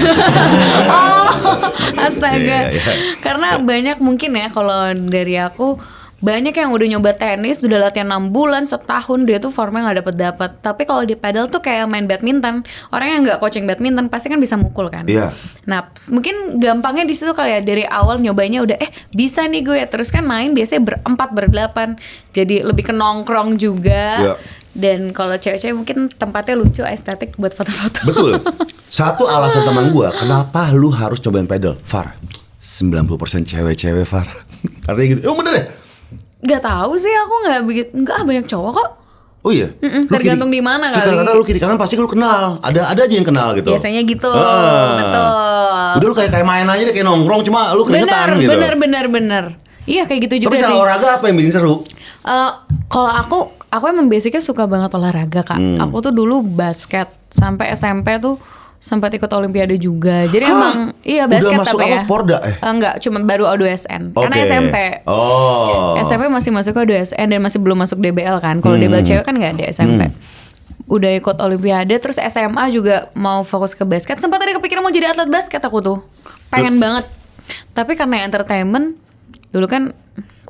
Oh, astaga. Iya. Karena banyak mungkin ya kalau dari aku banyak yang udah nyoba tenis, udah latihan 6 bulan, setahun dia tuh formnya nggak dapet. Tapi kalau di pedal tuh kayak main badminton. Orang yang nggak coaching badminton pasti kan bisa mukul kan. Iya. Nah mungkin gampangnya di situ kali ya, dari awal nyobainnya udah bisa nih gue. Terus kan main biasanya berempat berdelapan, jadi lebih ke nongkrong juga. Iya. Dan kalau cewek-cewek mungkin tempatnya lucu, estetik buat foto-foto. Betul. Satu alasan teman gue, kenapa lu harus cobain pedal? Far, 90% cewek-cewek Far. Artinya gitu. Oh bener ya? Gak tahu sih, aku nggak banyak cowok kok. Oh iya. Lu Tergantung di mana kali. Kata-kata lu kiri kanan pasti lu kenal. Ada aja yang kenal gitu. Biasanya gitu. Betul. Udah lu kayak main aja deh, kayak nongkrong, cuma lu keringetan gitu. Bener. Iya kayak gitu juga Tapi sih. Tapi olahraga apa yang bikin seru? Kalau aku emang basicnya suka banget olahraga Kak. Aku tuh dulu basket sampai SMP tuh sempat ikut olimpiade juga. Jadi emang iya basket. Udah masuk tapi apa? ya. Porda Enggak, cuma baru O2SN. Okay. Karena SMP. Oh. SMP masih masuk O2SN dan masih belum masuk DBL kan. Kalau DBL cewek kan enggak ada SMP. Udah ikut olimpiade, terus SMA juga mau fokus ke basket. Sempat ada kepikiran mau jadi atlet basket aku tuh. Pengen banget. Tapi karena entertainment dulu kan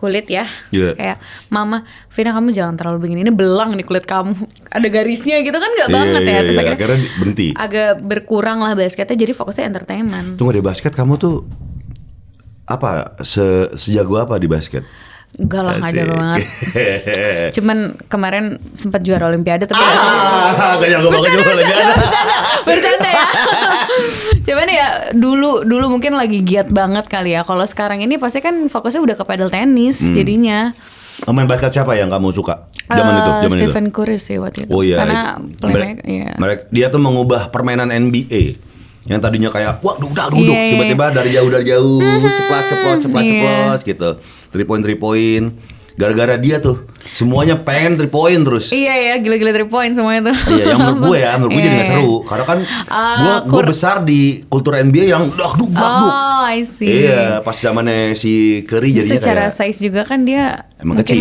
kulit ya, kayak mama, Vina kamu jangan terlalu begini, ini belang nih kulit kamu, ada garisnya gitu kan nggak banget ya. Terus akhirnya berhenti. Agak berkurang lah basketnya, jadi fokusnya entertainment. Tunggu deh, basket kamu tuh apa sejago apa di basket? Enggak lah, nggak jago banget. Cuman kemarin sempat juara olimpiade tapi gak jago banget juara olimpiade. Bercanda ya. Cuman ya dulu mungkin lagi giat banget kali ya. Kalau sekarang ini pasti kan fokusnya udah ke pedal tenis jadinya. Main basket siapa yang kamu suka? Zaman itu. Stephen Curry sih waktu itu. Oh iya. Karena playmaker. Iya. Dia tuh mengubah permainan NBA. Yang tadinya kayak wah duduk Iya. tiba-tiba dari jauh ceplos gitu. 3 point. Gara-gara dia tuh semuanya pengen 3 point terus. Iya gila-gila 3 point semuanya tuh. Iya, yang menurut gue jadi gak seru. Karena kan gue besar di kultur NBA yang duk. Oh, I see. Iya, pas zamannya si Curry jadinya secara kayak size juga kan dia emang kecil.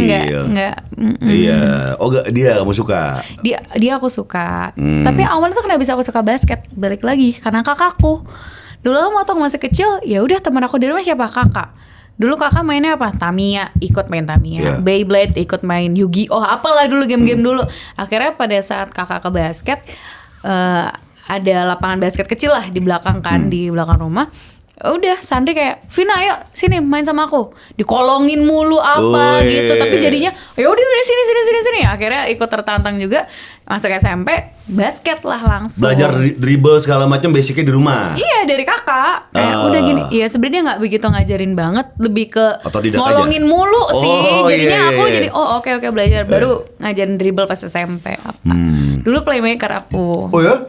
Nggak. Iya. Oh dia kamu suka. Dia aku suka. Tapi awalnya tuh kenapa bisa aku suka basket? Balik lagi karena kakakku. Dulu kan waktu masih kecil, ya udah teman aku di rumah siapa? Kakak. Dulu kakak mainnya apa? Tamiya, ikut main Tamiya. Beyblade, ikut main Yu-Gi-Oh, apalah dulu game-game dulu. Akhirnya pada saat kakak ke basket, ada lapangan basket kecil lah di belakang kan, di belakang rumah. Udah Sandri kayak Vina ayo sini main sama aku, dikolongin mulu apa gitu, tapi jadinya ya udah sini. Akhirnya ikut tertantang juga, masuk SMP basket lah langsung. Belajar dribble segala macam basicnya di rumah. Iya dari kakak. Kayak udah gini. Iya sebenarnya nggak begitu ngajarin banget, lebih ke ngolongin mulu sih. Jadinya aku jadi oke belajar. Baru ngajarin dribble pas SMP apa. Dulu playmaker aku. Oh ya?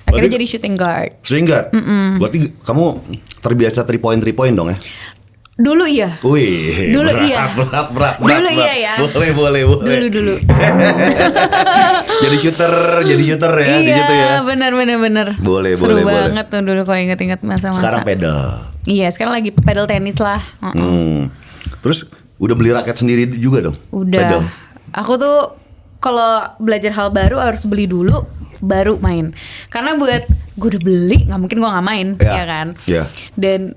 Akhirnya jadi shooting guard. Berarti kamu terbiasa 3 point dong ya? Dulu iya. Wih. Dulu berat, iya. Berat. Iya ya. Boleh. Dulu. jadi shooter ya di situ ya. Iya, benar. Boleh. Seru banget tuh dulu kalau inget-inget masa-masa. Sekarang pedal. Iya, sekarang lagi pedal tenis lah. Terus udah beli raket sendiri juga dong? Udah. Pedal. Aku tuh kalau belajar hal baru harus beli dulu baru main. Karena buat gue udah beli, nggak mungkin gue nggak main, ya kan? Iya. Dan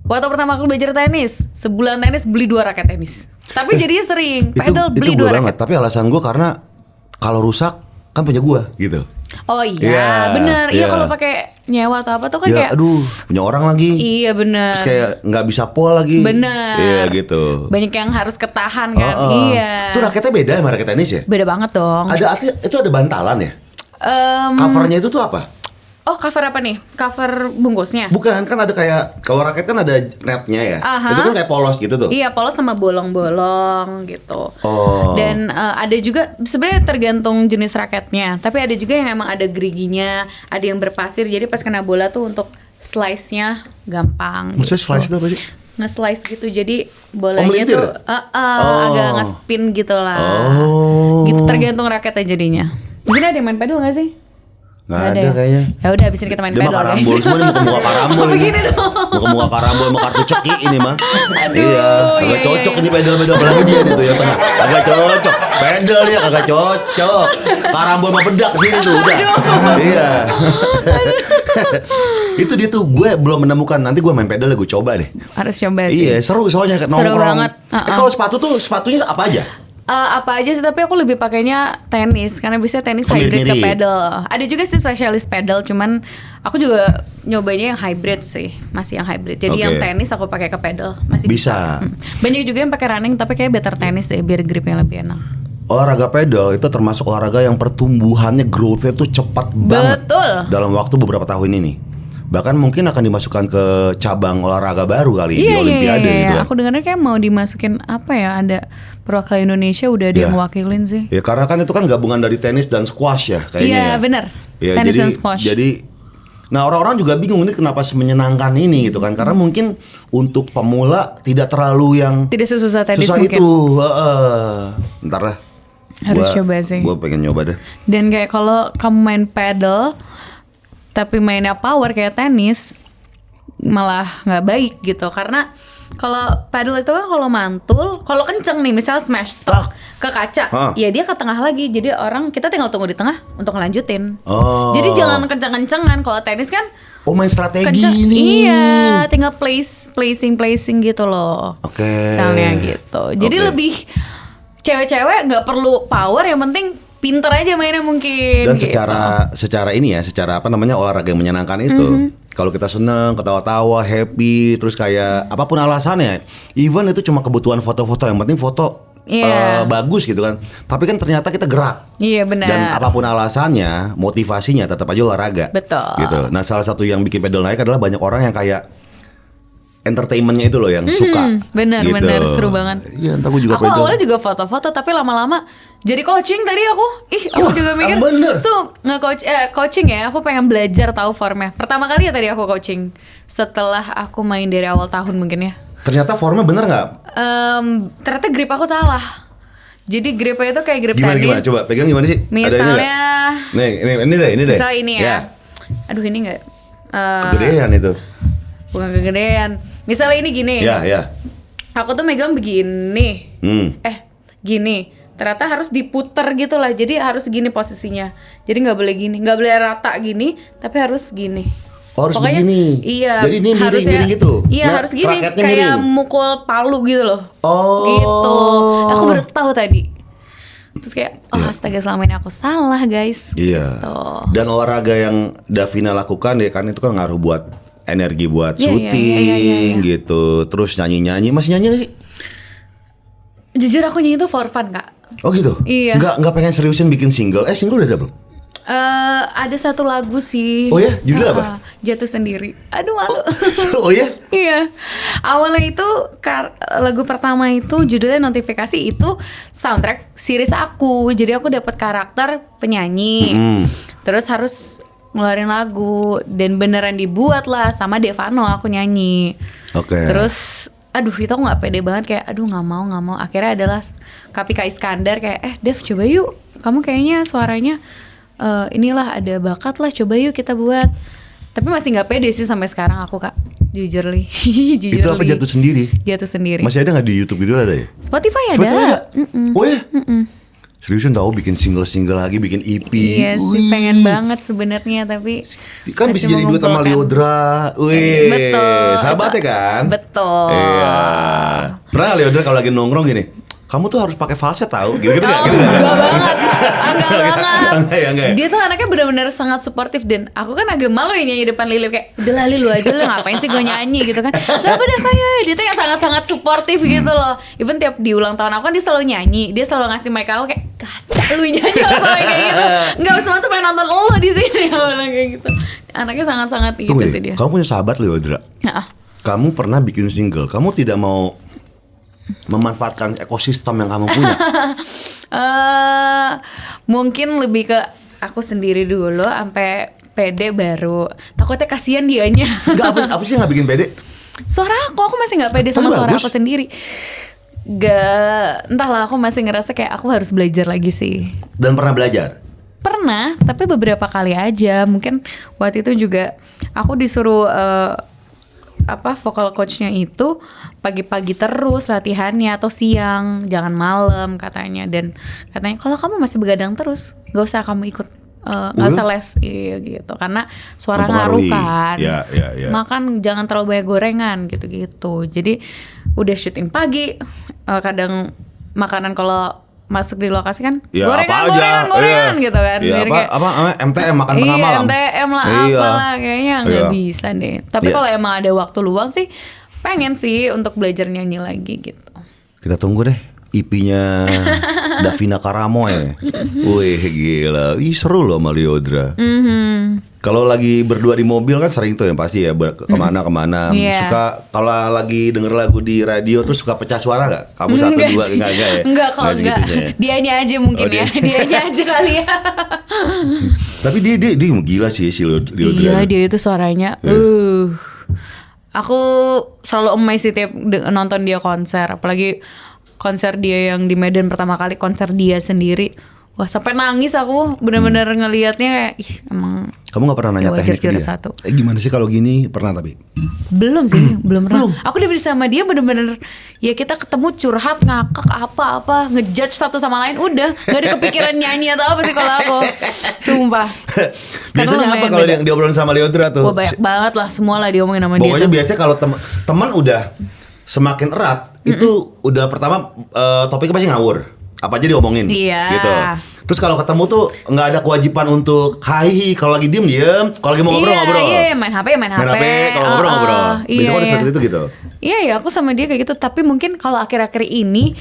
waktu pertama aku belajar tenis, sebulan tenis beli 2 raket tenis. Tapi jadinya sering pedal beli 2 raket. Tapi alasan gue karena kalau rusak kan punya gue gitu. Oh iya, bener. Iya kalau pakai nyewa atau apa tuh kan kayak aduh, punya orang lagi. Iya bener. Terus kayak nggak bisa pol lagi. Bener. Iya gitu. Banyak yang harus ketahan kan. Iya. Itu raketnya beda sama raket tenis ya? Beda banget dong. Itu ada bantalan ya? Covernya itu tuh apa? Oh cover apa nih? Cover bungkusnya? Bukan, kan ada kayak kalau raket kan ada netnya ya. Itu kan kayak polos gitu tuh. Iya polos sama bolong-bolong gitu. Oh. Dan ada juga sebenarnya tergantung jenis raketnya. Tapi ada juga yang emang ada geriginya, ada yang berpasir. Jadi pas kena bola tuh untuk slice-nya gampang. Maksudnya slice itu apa sih? Nge-slice gitu, jadi bolanya melintir? tuh agak nge-spin gitu lah. Gitu tergantung raketnya jadinya. Di sini ada yang main pedal nggak sih? Nggak ada kayaknya. Ya udah abis ini kita main Dia mah pedal. karambol guys. semua, dia muka-muka karambol ini. Begini dong. Muka-muka karambol sama kartu ceki ini mah. Aduh, Iya, iya, agak cocok iya. ini pedal-pedal apalagi dia nih tuh yang tengah. Agak cocok. Pedal ya agak cocok. Karambol sama bedak sini tuh udah. Iya. Itu dia tuh gue belum menemukan. Nanti gue main pedal gue coba deh. Harus coba sih. Iya, seru soalnya nongkrong. Seru banget. Kalau sepatu tuh sepatunya apa aja? Apa aja sih, tapi aku lebih pakainya tenis karena biasanya tenis Oh, hybrid ke mirip-mirip. pedal. Ada juga sih spesialis pedal, cuman aku juga nyobanya yang hybrid sih, masih yang hybrid. Jadi Oke. yang tenis aku pakai ke pedal masih Bisa. Banyak juga yang pakai running, tapi kayak better tenis deh biar gripnya lebih enak. Olahraga pedal itu termasuk olahraga yang pertumbuhannya growth-nya tuh cepat banget. Betul. Dalam waktu beberapa tahun ini. Bahkan mungkin akan dimasukkan ke cabang olahraga baru kali di Olimpiade gitu. Aku dengarnya kayak mau dimasukin apa ya, ada perwakilan Indonesia udah ada Iya. yang mewakilin sih. Ya karena kan itu kan gabungan dari tenis dan squash ya kayaknya. Iya ya. benar. Ya, Tenis jadi, dan squash. Jadi, nah orang-orang juga bingung ini kenapa semenyenangkan ini gitu kan? Karena mungkin untuk pemula tidak terlalu yang Tidak sesusah tenis susah mungkin. itu. Ntar lah. Harus coba sih. Gue pengen nyoba deh. Dan kayak kalau kamu main paddle tapi mainnya power kayak tenis malah nggak baik gitu, karena kalau paddle itu kan kalau mantul, kalau kenceng nih misal smash tok ke kaca, ya dia ke tengah lagi, jadi orang kita tinggal tunggu di tengah untuk ngelanjutin. Oh. Jadi jangan kenceng-kencengan. Kalau tenis kan Oh main strategi kenceng, ini. iya tinggal placing gitu loh. Oke. Misalnya gitu. Jadi Oke. lebih cewek-cewek nggak perlu power, yang penting pinter aja mainnya mungkin. Dan gitu. secara ini ya, secara apa namanya olahraga yang menyenangkan itu. Kalau kita seneng, ketawa-tawa, happy, terus kayak apapun alasannya, even itu cuma kebutuhan foto-foto, yang penting foto Iya. bagus gitu kan. Tapi kan ternyata kita gerak. Iya benar. Dan apapun alasannya, motivasinya tetap aja olahraga. Betul. Gitu. Nah salah satu yang bikin pedal naik adalah banyak orang yang kayak entertainmentnya itu loh yang suka. Benar, gitu. benar, seru banget. Iya, entar gue juga Aku pedal. awalnya juga foto-foto, tapi lama-lama jadi coaching tadi aku. Aku Wah, juga mikir, yang bener. coaching ya, aku pengen belajar tahu formnya. Pertama kali ya tadi aku coaching, setelah aku main dari awal tahun mungkin ya. Ternyata formnya bener nggak? Ternyata grip aku salah. Jadi gripnya itu kayak grip Gimana tenis. Coba pegang gimana sih? Ada ini Misalnya, nggak? Ini deh. misal ini ya. Ya. Aduh ini nggak. Kegedean itu. Bukan kegedean. Misalnya ini gini. Ya. Aku tuh megang begini. Gini. Ternyata harus diputer gitu lah. Jadi harus gini posisinya. Jadi nggak boleh gini, nggak boleh rata gini, tapi harus gini. Oh, harus Pokoknya, begini. Iya. Jadi ini harusnya- miring gitu. Iya Nah, harus gini. raketnya Kayak miring. mukul palu gitu loh. Oh. Gitu. Aku baru tahu tadi. Terus kayak, astaga selama ini aku salah guys. Iya. Gitu. Dan olahraga yang Davina lakukan ya kan itu kan ngaruh buat energi buat Iya, syuting iya. gitu. Terus nyanyi-nyanyi, masih nyanyi gak sih? Jujur aku nyanyi itu for fun kak. Oh gitu? Iya. Nggak pengen seriusin bikin single? Single udah ada belum? Ada satu lagu sih. Oh ya? Judulnya apa? Jatuh Sendiri. Aduh malu. Oh ya? Iya. Awalnya itu lagu pertama itu judulnya Notifikasi, itu soundtrack series aku. Jadi aku dapat karakter penyanyi. Terus harus ngeluarin lagu dan beneran dibuat lah sama Devano aku nyanyi. Oke. Terus aduh itu aku nggak pede banget, kayak aduh nggak mau. Akhirnya adalah Kapika Iskandar kayak Dev coba yuk, kamu kayaknya suaranya inilah ada bakat lah, coba yuk kita buat. Tapi masih nggak pede sih sampai sekarang aku kak, jujur li. Itu apa Jatuh Sendiri? Jatuh Sendiri. Masih ada nggak di YouTube gitu ada ya? Spotify ada. Spotify ada? Oh ya? Seriusan tahu bikin single lagi, bikin EP. Iya sih, Wih. pengen banget sebenarnya, tapi Kan bisa masih jadi duet sama mengumpulkan. Leodra. Wih. Betul. Sahabatnya kan? Betul. Iya. Pernah Leodra kalau lagi nongkrong gini, kamu tuh harus pakai falset tahu, gitu-gitu nggak? Gitu nggak? Enggak banget. Enggak banget. Enggak ya? Dia tuh anaknya benar-benar sangat suportif, dan aku kan agak malu ya nyanyi depan Lili, kayak udah lah lu aja, lu ngapain sih gue nyanyi gitu kan. Gak apa deh kayak dia tuh yang sangat-sangat suportif gitu loh. Even tiap di ulang tahun aku kan dia selalu nyanyi, dia selalu ngasih mic aku kayak gak lu nyanyi apa kayak gitu. Enggak, semua tuh pengen nonton lo di sini. Aku bilang kayak gitu. Anaknya sangat-sangat gitu Tunggu sih deh, dia. kamu punya sahabat Leodra. Nah, Kamu pernah bikin single, kamu tidak mau memanfaatkan ekosistem yang kamu punya? mungkin lebih ke aku sendiri dulu sampai pede baru. Takutnya kasihan dianya. Enggak, apa sih yang nggak bikin pede? Suara aku masih nggak pede sama Tapi suara bagus. aku sendiri. Gak, entahlah aku masih ngerasa kayak aku harus belajar lagi sih. Dan pernah belajar? Pernah, tapi beberapa kali aja. Mungkin waktu itu juga aku disuruh vocal coachnya itu pagi-pagi terus latihannya atau siang, jangan malam katanya. Dan katanya kalau kamu masih begadang terus, gak usah kamu ikut, gak usah les, iya gitu. Karena suara ngaruh Mempengaruhi. kan. Ya. Makan jangan terlalu banyak gorengan gitu-gitu. Jadi udah syuting pagi, kadang makanan kalau masuk di lokasi kan Ya, gorengan iya. gitu kan. Ya, Jadi kayak, MTM makan tengah iya, malam. MTM lah Iya. apalah kayaknya nggak Iya. bisa deh. Tapi Iya. kalau emang ada waktu luang sih pengen sih untuk belajar nyanyi lagi gitu. Kita tunggu deh IP-nya Davina Karamoe. Wih gila, ih seru loh sama Lyodra. Kalau lagi berdua di mobil kan sering tuh yang pasti ya kemana-kemana. Iya. Suka kalau lagi denger lagu di radio terus suka pecah suara nggak? Kamu satu Enggak dua sih. enggak ya? Enggak kalau enggak. segitunya ya? Dianya aja mungkin Oh, ya. dia. Dianya aja kali ya. Tapi dia gila sih si Lyodra. Iya, dia itu suaranya. Aku selalu amazed sih tiap nonton dia konser, apalagi konser dia yang di Medan pertama kali, konser dia sendiri. Wah, sampai nangis aku bener-bener ngelihatnya kayak emang Kamu nggak pernah nanya wajar teknik ke juara dia? satu. Gimana sih kalau gini? Pernah tapi? Belum sih, belum pernah. Aku udah sama dia bener-bener ya kita ketemu curhat, ngakak apa-apa, ngejudge satu sama lain, udah nggak ada kepikiran nyanyi atau apa sih kalau aku. Sumpah. Biasanya apa kalau dia obrolin sama Lyodra tuh? Wah, banyak banget lah, semua lah diomongin sama dia. Pokoknya tuh. biasanya kalau teman udah semakin erat itu udah pertama topiknya pasti ngawur. Apa aja diomongin Iya. gitu. Terus kalau ketemu tuh nggak ada kewajiban untuk hai, kalau lagi diem, kalau lagi mau ngobrol. Iya, main HP, main HP. Kalau ngobrol. Biasanya kalau Iya. seperti itu gitu. Iya ya, aku sama dia kayak gitu. Tapi mungkin kalau akhir-akhir ini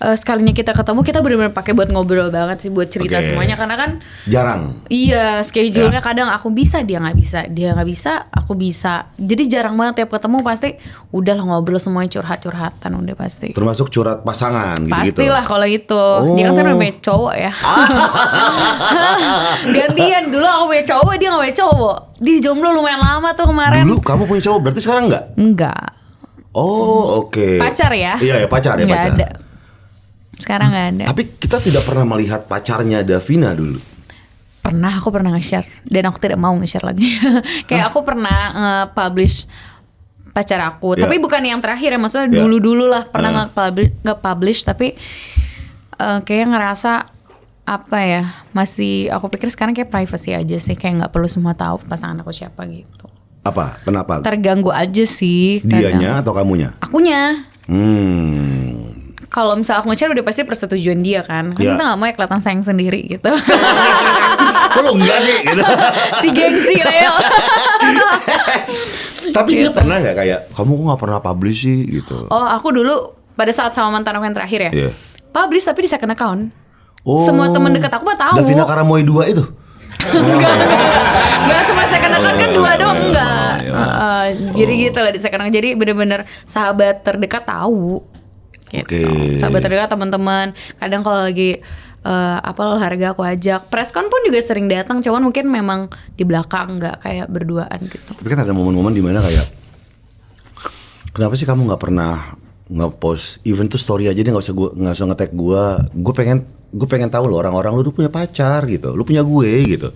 sekalinya kita ketemu, kita benar-benar pakai buat ngobrol banget sih, buat cerita Oke. semuanya. Karena kan Jarang. iya, schedule-nya Ya. kadang aku bisa, dia nggak bisa. Dia nggak bisa, aku bisa. Jadi jarang banget tiap ketemu pasti udahlah ngobrol semuanya, curhat-curhatan udah pasti. Termasuk curhat pasangan gitu-gitu. Pastilah kalau itu. Dia kan sekarang udah punya cowok ya. Gantian, dulu aku punya cowok, dia nggak punya cowok. Dia jomblo lumayan lama tuh kemarin. Dulu kamu punya cowok, berarti sekarang nggak? Enggak. Oh, oke. Pacar ya? Iya, pacar ya, Nggak pacar. ada. Sekarang nggak ada. Tapi kita tidak pernah melihat pacarnya Davina dulu. Aku pernah nge-share dan aku tidak mau nge-share lagi. Kayak aku pernah nge-publish pacar aku, Ya. tapi bukan yang terakhir ya, maksudnya Ya. dulu-dulu lah pernah nge-publish, tapi kayak ngerasa apa ya, masih aku pikir sekarang kayak privacy aja sih, kayak nggak perlu semua tahu pasangan aku siapa gitu. Apa? Kenapa? Terganggu aja sih. kadang. Dianya atau kamunya? Akunya. Hmm. Kalau misal aku nge-share udah pasti persetujuan dia kan. Kan Ya. kita gak mau ya kelihatan sayang sendiri gitu. Kok lo enggak sih? Gitu. Si gengsi Leo. Tapi dia Gitu. pernah nggak kayak kamu kok nggak pernah publish sih gitu? Oh, aku dulu pada saat sama mantan aku yang terakhir ya. Iya. Publish tapi di second account. Oh. Semua teman dekat aku mah tahu. Davina Karamoe 2 itu? Enggak semua second account kan dua doang iya, enggak. iya. Jadi gitu lah di second account. Jadi bener-bener sahabat terdekat tahu. Gitu. Oke. Sahabat terdekat, teman-teman. Kadang kalau lagi olahraga aku ajak. Preskon pun juga sering datang, cuman mungkin memang di belakang nggak kayak berduaan gitu. Tapi kan ada momen-momen dimana kayak kenapa sih kamu nggak pernah nge-post even tuh story aja dia nggak usah nge-tag gue pengen tahu loh orang-orang lu tuh punya pacar gitu, lu punya gue gitu.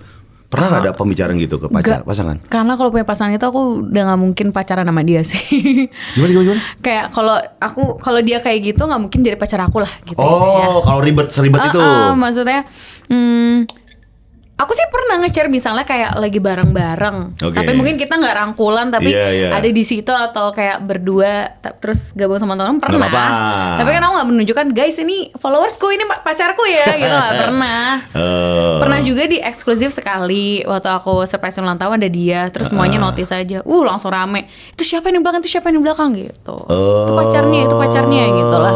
Pernah nggak ada pembicaraan gitu ke Nggak. pasangan? Karena kalau punya pasangan itu aku udah nggak mungkin pacaran sama dia sih. Gimana? Kayak kalau dia kayak gitu nggak mungkin jadi pacar aku lah gitu. Oh, kalau seribet itu. Maksudnya, aku sih pernah nge-share misalnya kayak lagi bareng-bareng, Oke. tapi mungkin kita nggak rangkulan, tapi Iya, iya. ada di situ atau kayak berdua, terus gabung sama teman pernah. Nggak apa-apa. Tapi kan aku nggak menunjukkan, guys ini followersku, ini pacarku ya, gitu nggak pernah. Pernah juga di eksklusif sekali waktu aku surprise ulang tahun ada dia, terus semuanya notice aja, langsung rame. Itu siapa yang di belakang? Itu siapa yang di belakang gitu. Itu pacarnya gitu lah.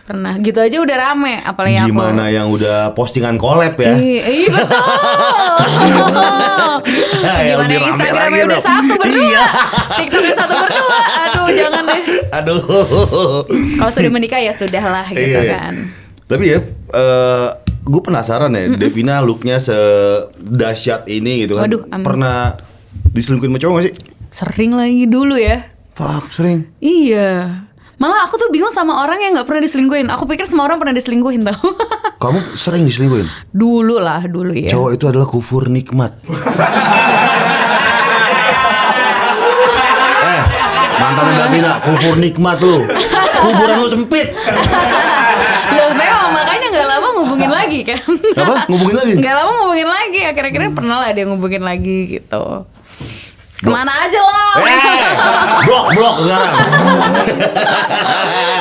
Pernah gitu aja udah rame, apalagi Gimana aku. yang udah postingan collab ya? Iya betul. Yang Gimana lebih rame Instagramnya lagi udah dong. satu berdua, Iya. TikToknya satu berdua. Aduh jangan deh. Aduh. Kalau sudah menikah ya sudah lah gitu Iya. kan. Tapi ya gue penasaran ya, Devina looknya sedahsyat ini gitu kan. Waduh, pernah diselingkuhin sama cowok gak sih? Sering lagi dulu ya. Fuck, sering. Iya. Malah aku tuh bingung sama orang yang nggak pernah diselingkuhin. Aku pikir semua orang pernah diselingkuhin tau. Kamu sering diselingkuhin? Dulu ya. Cowok itu adalah kufur nikmat. Mantannya Davina, kufur nikmat lu. Kuburan lu sempit. Loh memang makanya nggak lama ngubungin lagi kan. Apa? Ngubungin lagi? Nggak lama ngubungin lagi. Akhir-akhirnya pernah lah dia ngubungin lagi gitu. Kemana aja lo? Blok sekarang.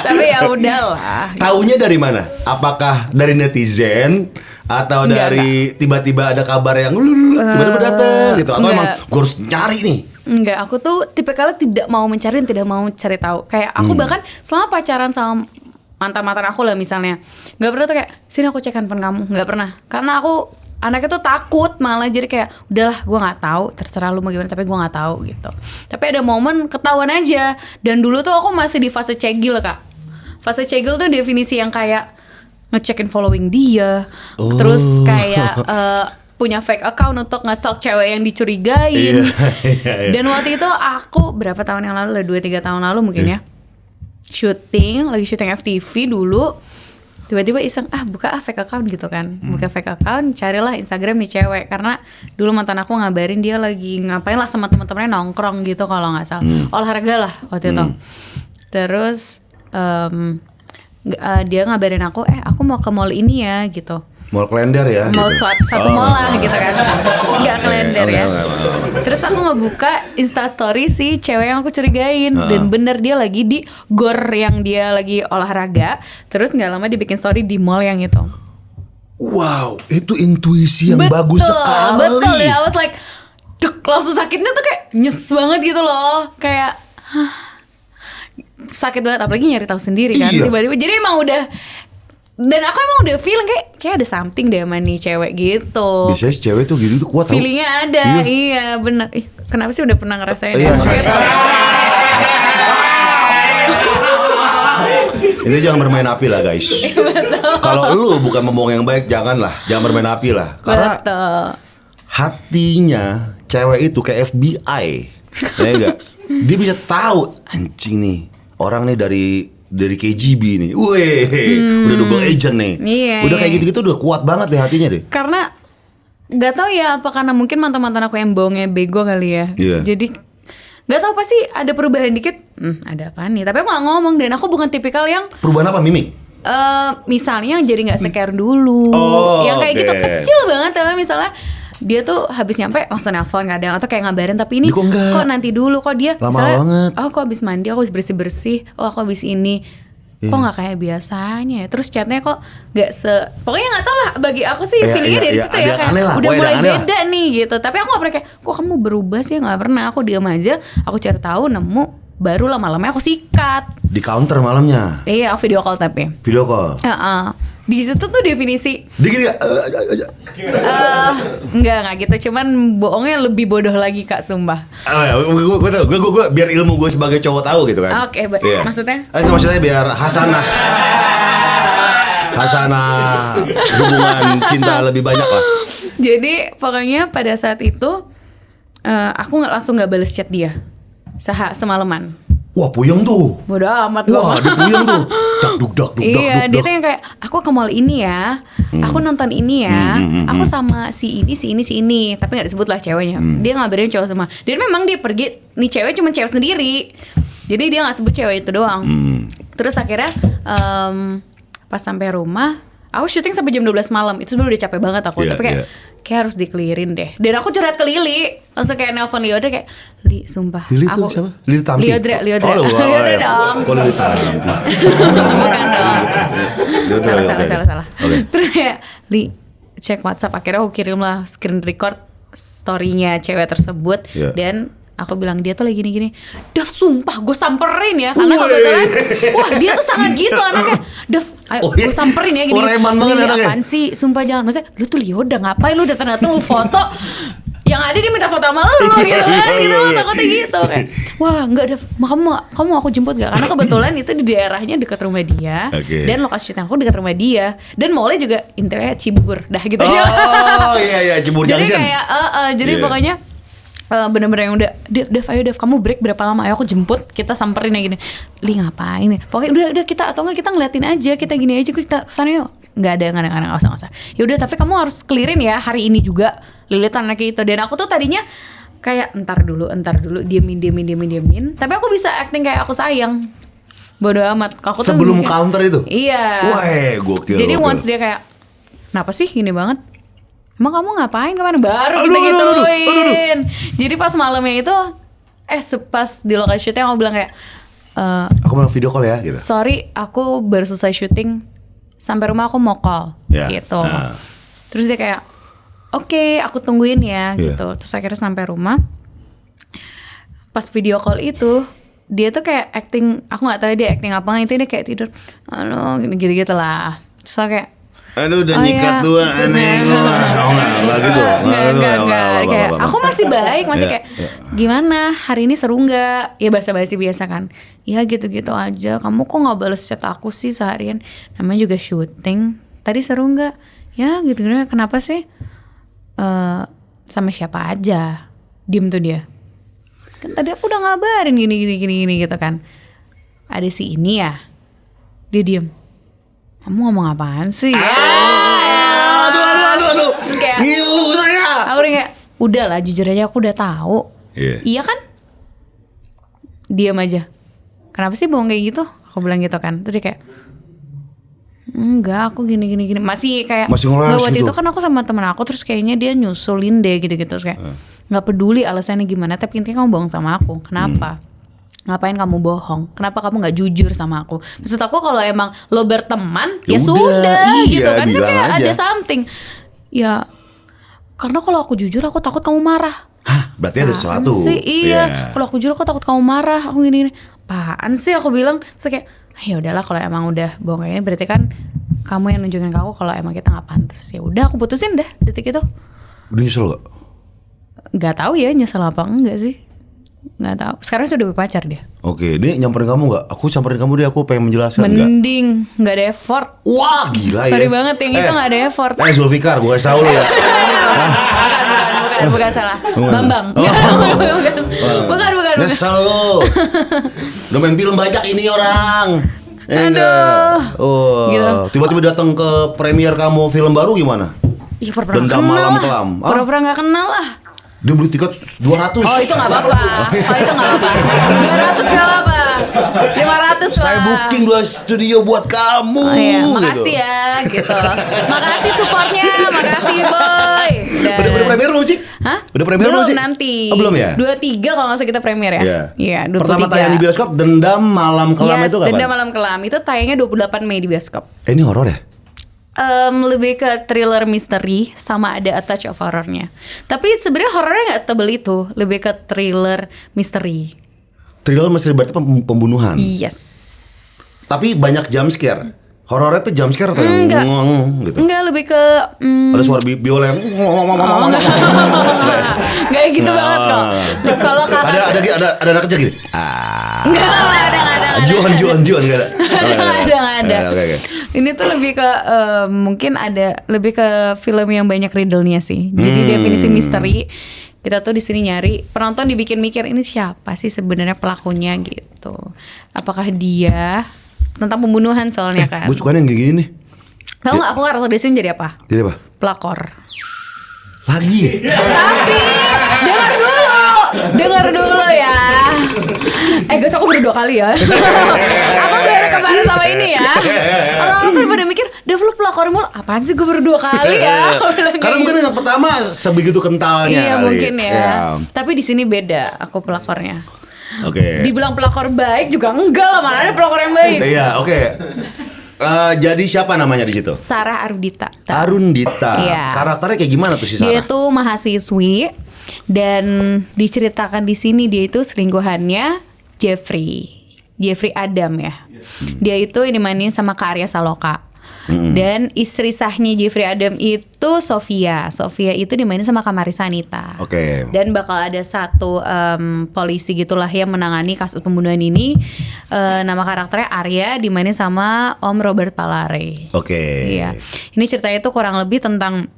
Tapi ya udahlah. Taunya dari mana? Apakah dari netizen atau dari tiba-tiba ada kabar yang tiba-tiba datang gitu? Atau emang gue harus nyari nih? Enggak, aku tuh tipikalnya tidak mau mencari dan tidak mau cari tahu. Kayak aku bahkan selama pacaran sama mantan-mantan aku lah misalnya, nggak pernah tuh kayak sini aku cek handphone kamu, nggak pernah. Karena aku anaknya tuh takut malah, jadi kayak udahlah gue nggak tahu, terserah lu mau gimana, tapi gue nggak tahu gitu. Tapi ada momen ketahuan aja. Dan dulu tuh aku masih di fase cegil kak. Fase cegil tuh definisi yang kayak ngecekin following dia, terus kayak punya fake account untuk nge-stalk cewek yang dicurigain. Iya. Dan waktu itu aku berapa tahun yang lalu lah, 2-3 tahun lalu mungkin ya, lagi syuting FTV dulu. Tiba-tiba iseng, buka fake account gitu kan. Buka fake account, carilah Instagram nih cewek. Karena dulu mantan aku ngabarin dia lagi ngapain lah sama teman-temannya nongkrong gitu kalau nggak salah. Olahraga lah waktu itu. Terus dia ngabarin aku, aku mau ke mall ini ya gitu. Mall Klender ya? Mall gitu. satu mall lah gitu kan. Nggak Klender ya. Terus aku ngebuka Instastory si cewek yang aku curigain. Dan bener dia lagi di gor yang dia lagi olahraga. Terus gak lama dibikin story di mall yang itu. Wow, itu intuisi yang bagus sekali. Betul, ya. I was like, duk, langsung sakitnya tuh kayak nyes banget gitu loh. Kayak sakit banget, apalagi nyari tahu sendiri kan. Tiba-tiba, jadi emang udah. Dan aku emang udah feeling kayak ada something deh sama nih cewek gitu. Biasanya cewek tuh gitu tuh kuat tau. Feelingnya ada, iya benar. Kenapa sih udah pernah ngerasain? Iya. Ini jangan bermain api lah guys. Kalau lu bukan pembohong yang baik, jangan bermain api lah. Karena hatinya cewek itu kayak FBI, ya enggak? Dia bisa tahu anjing nih orang nih dari KGB nih, udah double agent nih, udah kayak gitu-gitu udah kuat banget deh hatinya deh. Karena nggak tahu ya, apa karena mungkin mantan-mantan aku yang bohongnya bego kali ya. Jadi nggak tahu pasti ada perubahan dikit. Ada apa nih? Tapi aku nggak ngomong dan aku bukan tipikal yang perubahan apa Mimi? Misalnya jadi nggak scare dulu, yang kayak gitu kecil banget. Tapi misalnya dia tuh habis nyampe langsung nelfon kadang atau kayak ngabarin, tapi ini kok nanti dulu, kok dia lama misalnya, banget. Kok habis mandi, aku habis bersih-bersih, aku habis ini, kok nggak kayak biasanya ya. Terus chatnya kok nggak pokoknya nggak tahu lah, bagi aku sih feelingnya dari situ ya, kayak udah mulai beda nih gitu. Tapi aku nggak pernah kayak kok kamu berubah sih, nggak pernah. Aku diam aja, aku cari tahu, nemu, baru lah malamnya aku sikat. Di counter malamnya? Iya, video call tapi. Video call? Di situ tuh definisi dikit enggak gitu, cuman bohongnya lebih bodoh lagi kak, sumpah. Gue biar ilmu gue sebagai cowok tahu gitu kan. Oke, maksudnya? Maksudnya biar Hasanah hubungan cinta lebih banyak lah. Jadi pokoknya pada saat itu aku langsung nggak balas chat dia semalaman. Wah, puyeng tuh. Bodoh amat loh. Wah, dia puyeng tuh. Dak. Iya, dia tuh yang kayak aku ke mall ini ya, aku nonton ini ya, aku sama si ini, tapi nggak disebut lah ceweknya. Dia ngabarin cowok sama. Dan memang dia pergi, nih cewek cuma cewek sendiri. Jadi dia nggak sebut cewek itu doang. Terus akhirnya pas sampai rumah, aku syuting sampai jam 12 malam. Itu sebenarnya udah capek banget aku, tapi kayak harus dikelirin deh. Dan aku curhat ke Lili, langsung kayak nelpon Liodra kayak, Li, sumpah. Lili tuh siapa? Lili Tampi? Liodra. Liodra dong. Kok Lili Tampi? Bukan dong. Salah. Okay. Terus kayak, Li, cek WhatsApp. Akhirnya aku kirim lah screen record story-nya cewek tersebut. Dan aku bilang dia tuh lagi gini-gini. Daf, sumpah gue samperin ya. Karena kebetulan, wah dia tuh sangat gitu anaknya. Daf, ayo gue samperin ya gini. Reman banget anaknya. Apaan sih, sumpah jangan. Maksudnya, lu tuh Liodra ngapain lu datang-datang lu foto. yang ada dia minta foto sama lu gitu kan, gitu takutnya gitu kayak, wah nggak ada, kamu mau aku jemput gak? Karena kebetulan itu di daerahnya dekat rumah dia, dan lokasi syuting aku dekat rumah dia, dan mallnya juga intinya Cibubur, dah gitu aja. Oh iya Cibubur Jadi Junction. kayak, jadi pokoknya bener-bener yang udah, Dev ayo Dev, kamu break berapa lama? Ayo aku jemput, kita samperin yang gini. Li ngapain? Pokoknya udah kita, atau enggak kita ngeliatin aja, kita gini aja, kita kesana yuk. Nggak usah. Ya udah, tapi kamu harus clearin ya hari ini juga. Lilit anaknya itu. Dan aku tuh tadinya kayak entar dulu, diemin. Tapi aku bisa acting kayak aku sayang. Bodoh amat. Aku tuh sebelum counter itu? Iya. Wah, gokil. Jadi once dia kayak, kenapa sih gini banget? Emang kamu ngapain kemana? Baru kita gituin. Jadi pas malamnya itu, pas di lokasi syuting aku bilang kayak, aku mau video call ya gitu. sorry, aku baru selesai syuting, sampai rumah aku mau call, gitu. Terus dia kayak, oke, aku tungguin ya, gitu. Terus akhirnya sampai rumah, pas video call itu, dia tuh kayak acting, aku nggak tahu dia acting apa, itu dia kayak tidur, aduh, gitu lah. Terus aku kayak, aduh udah nyikat dua aneh. Enggak gitu. Kayak aku masih baik, masih kayak gimana, hari ini seru nggak? Ya basa-basi biasa kan. Ya gitu-gitu aja. Kamu kok nggak balas chat aku sih seharian? Namanya juga syuting. Tadi seru nggak? Ya gitu. Kenapa sih? Sama siapa aja? Diem tuh dia. Kan tadi aku udah ngabarin gini gitu kan. Ada si ini ya. Dia diem. Kamu ngomong apaan sih? Aduh. Terus kayak, ngilu saya. aku udah kayak, udah lah jujur aja aku udah tahu. Iya kan? Diam aja. Kenapa sih bohong kayak gitu? Aku bilang gitu kan. Terus dia kayak, enggak, aku gini. Masih kayak, ngeles waktu gitu. itu kan aku sama temen aku, terus kayaknya dia nyusulin deh gitu-gitu. Terus kayak, gak peduli alasannya gimana, tapi intinya kamu bohong sama aku. Kenapa? Ngapain kamu bohong? Kenapa kamu nggak jujur sama aku? Maksud aku kalau emang lo berteman, ya sudah gitu kan. Kan kayak ada something. Ya, karena kalau aku jujur aku takut kamu marah. Hah? Berarti ada sesuatu. Sih, iya. Kalau aku jujur aku takut kamu marah. Aku gini. Apaan sih aku bilang? Terus kayak, ya udahlah kalau emang udah bohong kayak ini, berarti kan kamu yang nunjukin ke aku kalau emang kita nggak pantas. Ya udah aku putusin dah detik itu. Udah nyesel gak? Nggak tahu ya nyesel apa enggak sih. Nggak tahu. Sekarang sudah berpacar dia. Oke, dia nyamperin kamu nggak? Aku samperin kamu deh, aku pengen menjelaskan nggak? Mending nggak ada effort. Wah gila ya. Sorry banget yang itu nggak ada effort. Zulfikar, gue kasih tau lo ya. Bukan salah. Bambang. Bukan. Nyesel lo. Udah main film banyak ini orang. Aduh. Gitu. Tiba-tiba datang ke premier kamu film baru gimana? Iya, pura-pura Dendam Malam Kelam. Pura-pura nggak kenal lah. Dia beli tiket 200. Oh itu nggak apa-apa. 200 nggak apa-apa. 500 lah. Saya booking 2 studio buat kamu. Oh iya, makasih ya gitu. Makasih supportnya, makasih boy. Udah premier belum sih? Hah? Udah premier belum sih? Nanti. Oh, belum ya? 23 kalau nggak salah kita premier ya. Iya, 23. Pertama tayang di bioskop Dendam Malam Kelam itu kapan? Dendam Malam Kelam itu tayangnya 28 Mei di bioskop. Ini horor ya? Lebih ke thriller misteri sama ada a touch of horornya. Tapi sebenarnya horornya nggak setebel itu, lebih ke thriller misteri. Thriller misteri berarti pembunuhan. Yes. Tapi banyak jump scare. Horornya tuh jump scare atau enggak gitu? Enggak, lebih ke ada suara biola yang enggak gitu banget kok. Kalau ada anak kecil gini. Enggak ada. Juan enggak ada. Enggak ada. Oke. Ini tuh lebih ke mungkin ada lebih ke film yang banyak riddle-nya sih. Jadi definisi misteri. Kita tuh di sini nyari, penonton dibikin mikir ini siapa sih sebenarnya pelakunya gitu. Apakah dia tentang pembunuhan soalnya kan. Gue suka yang gini nih. Tahu nggak aku karakter di sini jadi apa? Jadi apa? Pelakor. Lagi. Tapi dengar dulu ya. Guys, aku baru 2 kali ya. Aku baru kemarin sama ini ya. Orang kan pada mikir, develop pelakor mulu. Apaan sih gue baru 2 kali ya? Karena mungkin yang pertama sebegitu kentalnya. Iya kali. mungkin ya. Tapi di sini beda aku pelakornya. Oke. Dibilang pelakor baik juga enggak lah, mana ada pelakor yang baik. Iya, oke. Jadi siapa namanya di situ? Sarah Arundita. Arundita. Iya. Karakternya kayak gimana tuh si Sarah? Dia tuh mahasiswi dan diceritakan di sini dia itu selingkuhannya Jeffrey Adam ya. Dia itu dimainin sama Kak Arya Saloka. Dan istri sahnya Jeffrey Adam itu Sofia itu dimainin sama Kamarisa Anita. Oke. Dan bakal ada satu polisi gitulah yang menangani kasus pembunuhan ini. Nama karakternya Arya, dimainin sama Om Robert Palare. Oke. Iya. Ini ceritanya itu kurang lebih tentang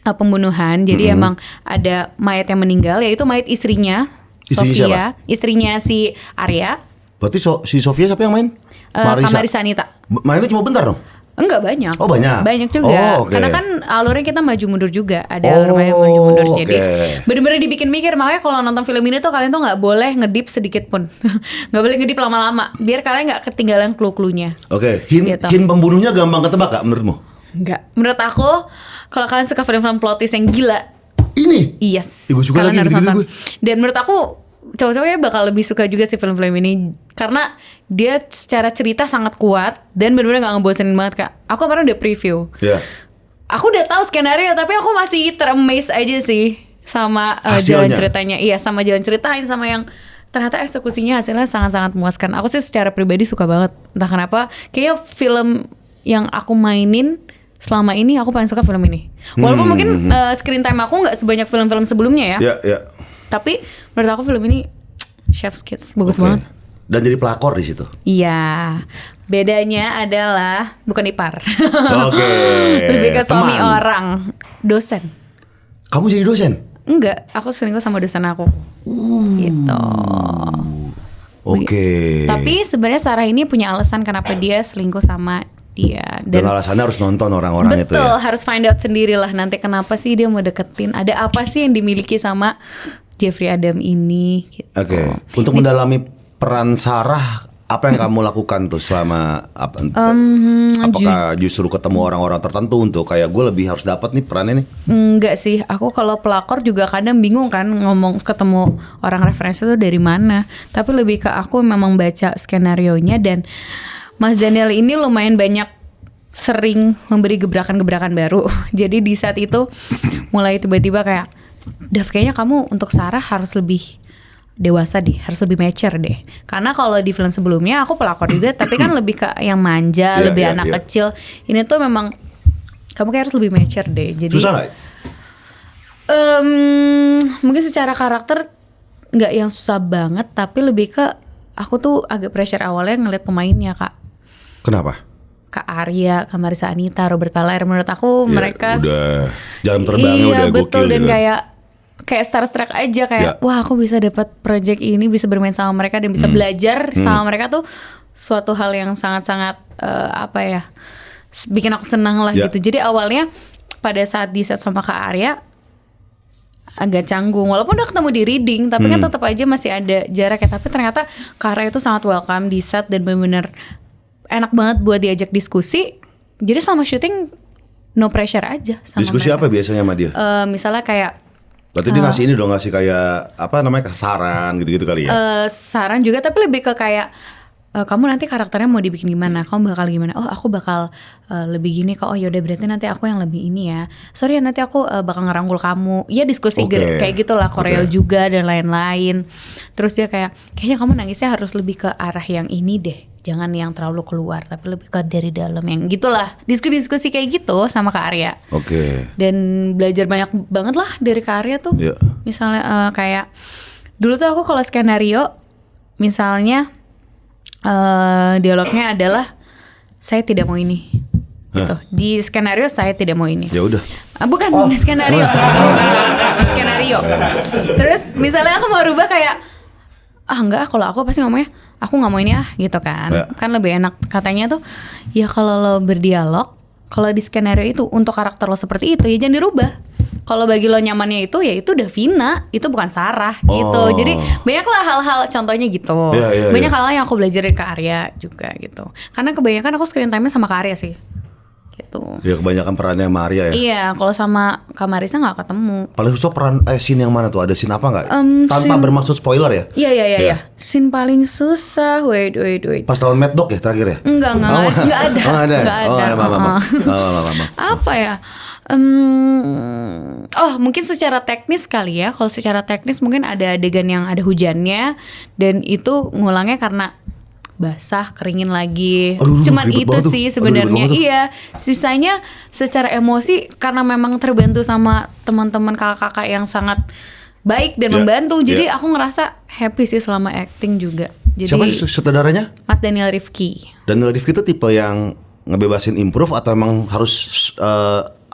pembunuhan. Jadi emang ada mayat yang meninggal, yaitu mayat istrinya Sofia, istrinya si Arya. Berarti si Sofia siapa yang main? Kamarisa Anita. Mainnya cuma bentar dong? Enggak banyak. Oh banyak? Banyak juga. Oh, okay. Karena kan alurnya kita maju mundur juga. Ada alur maju mundur. Jadi bener-bener dibikin mikir. Makanya kalau nonton film ini tuh kalian tuh gak boleh ngedip sedikit pun. Gak boleh ngedip lama-lama. Biar kalian gak ketinggalan clue-cluenya. Oke. Gitu. Hint pembunuhnya gampang ketebak gak menurutmu? Enggak. Menurut aku, kalau kalian suka film-film plot twist yang gila, ini? yes. Gue suka kalian lagi harus nonton. gue. Dan menurut aku cowok-cowoknya bakal lebih suka juga sih film-film ini. Karena dia secara cerita sangat kuat dan benar-benar gak ngebosenin banget Kak. Aku kemarin udah preview. Iya. Aku udah tahu skenario tapi aku masih teramaze aja sih sama jalan ceritanya. Iya, sama jalan ceritanya, sama yang ternyata eksekusinya hasilnya sangat-sangat memuaskan. Aku sih secara pribadi suka banget. Entah kenapa, kayaknya film yang aku mainin selama ini aku paling suka film ini. Walaupun mungkin screen time aku nggak sebanyak film-film sebelumnya ya. Iya, iya. Tapi menurut aku film ini Chef's Kiss bagus banget. Dan jadi pelakor di situ. Iya, bedanya adalah bukan ipar. Oke. Lebih ke suami orang, dosen. Kamu jadi dosen? Enggak, aku selingkuh sama dosen aku. Gitu. Oke. Tapi sebenarnya Sarah ini punya alasan kenapa dia selingkuh sama dia. Dan alasannya harus nonton orang-orang itu betul, ya. harus find out sendirilah nanti kenapa sih dia mau deketin. Ada apa sih yang dimiliki sama Jeffrey Adam ini? Gitu. Oke. Untuk mendalami peran Sarah, apa yang kamu lakukan tuh selama apakah justru ketemu orang-orang tertentu untuk kayak gue lebih harus dapat nih perannya nih? Enggak sih, aku kalau pelakor juga kadang bingung kan ngomong ketemu orang referensi itu dari mana. Tapi lebih ke aku memang baca skenarionya dan Mas Daniel ini lumayan banyak sering memberi gebrakan-gebrakan baru. Jadi di saat itu mulai tiba-tiba kayak, Dav kayaknya kamu untuk Sarah harus lebih dewasa deh, harus lebih mature deh. Karena kalau di film sebelumnya aku pelakor juga, tapi kan lebih ke yang manja, lebih anak kecil. Ini tuh memang kamu kayak harus lebih mature deh. Jadi susah nggak? Mungkin secara karakter nggak yang susah banget, tapi lebih ke aku tuh agak pressure awalnya ngeliat pemainnya Kak. Kenapa? Kak Arya, Kamarisa Anita, Robert Palare, menurut aku mereka udah jam terbangnya udah betul, gokil dan gitu. kayak starstruck aja kayak wah aku bisa dapat project ini, bisa bermain sama mereka dan bisa belajar sama mereka tuh suatu hal yang sangat-sangat bikin aku senang lah gitu. Jadi awalnya pada saat di set sama Kak Arya agak canggung walaupun udah ketemu di reading, tapi kan tetap aja masih ada jarak ya. Tapi ternyata Kak Arya itu sangat welcome di set dan benar-benar enak banget buat diajak diskusi. Jadi selama syuting no pressure aja sama diskusi mereka. apa biasanya sama dia? Misalnya kayak berarti dia ngasih ini dong, ngasih kayak apa namanya, saran gitu-gitu kali ya? Saran juga, tapi lebih ke kayak kamu nanti karakternya mau dibikin gimana? Kamu bakal gimana? Oh aku bakal lebih gini kok. Oh yaudah berarti nanti aku yang lebih ini ya. Sorry ya nanti aku bakal ngerangkul kamu. Ya diskusi kayak gitulah, koreo juga dan lain-lain. Terus dia kayaknya kamu nangisnya harus lebih ke arah yang ini deh. Jangan yang terlalu keluar, tapi lebih ke dari dalam yang gitulah. Diskusi kayak gitu sama Kak Arya. Oke. Dan belajar banyak banget lah dari Kak Arya tuh. Misalnya kayak dulu tuh aku kalau skenario misalnya dialognya adalah saya tidak mau ini. Gitu. Di skenario saya tidak mau ini. Ya udah. Bukan di skenario. Di skenario. Terus misalnya aku mau rubah kayak enggak, kalau aku pasti ngomongnya aku nggak mau ini gitu kan. Kan lebih enak katanya tuh ya kalau lo berdialog, kalau di skenario itu untuk karakter lo seperti itu ya jangan dirubah. Kalau bagi lo nyamannya itu ya itu Davina, itu bukan Sarah gitu. Jadi banyaklah hal-hal contohnya gitu. Banyak hal-hal yang aku belajar dari Kak Arya juga gitu. Karena kebanyakan aku screen time-nya sama Kak Arya sih. Gitu. Ya kebanyakan perannya sama Arya ya. Iya, kalau sama Kamarisa nggak ketemu. Paling susah peran scene yang mana tuh? Ada scene apa nggak? Tanpa bermaksud spoiler ya? Iya. Scene paling susah. Wait. Pas lawan Mad Dog ya terakhir ya? Enggak ada. Apa ya? Mungkin secara teknis kali ya. Kalau secara teknis mungkin ada adegan yang ada hujannya dan itu ngulangnya karena basah, keringin lagi. Aduh, Cuman ribet itu banget tuh. sih Aduh, sebenarnya. ribet banget tuh. Iya, sisanya secara emosi karena memang terbantu sama teman-teman kakak-kakak yang sangat baik dan Iya, membantu. Jadi iya. aku ngerasa happy sih selama acting juga. Jadi Siapa sutradaranya? Mas Daniel Rifki. Daniel Rifki itu tipe yang ngebebasin improve atau emang harus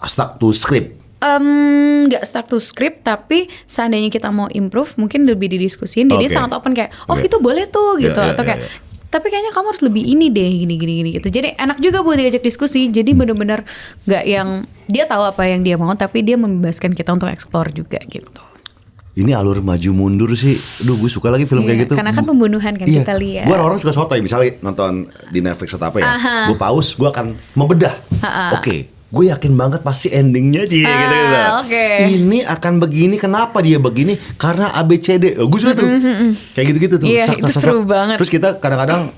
stuck to script? Nggak stuck to script, tapi seandainya kita mau improve mungkin lebih didiskusin. Jadi Oke. sangat open kayak, oh Oke. itu boleh tuh gitu, Iya, iya, atau iya, kayak iya. tapi kayaknya kamu harus lebih ini deh gini gitu. Jadi enak juga buat diajak diskusi. Jadi bener-bener nggak yang dia tahu apa yang dia mau, tapi dia membebaskan kita untuk explore juga gitu. Ini alur maju mundur sih. Duh, gue suka lagi film Iya, kayak gitu. karena kan pembunuhan kan Iya. kita lihat. Gue orang suka sotoy, misalnya nonton di Netflix atau apa ya. Aha. Gue pause, gue akan membedah. Oke, gue yakin banget pasti endingnya gitu. oke. Ini akan begini, kenapa dia begini? Karena ABCD. Oh, gue suka tuh. Kayak gitu-gitu tuh. Iya, itu seru banget. Terus kita kadang-kadang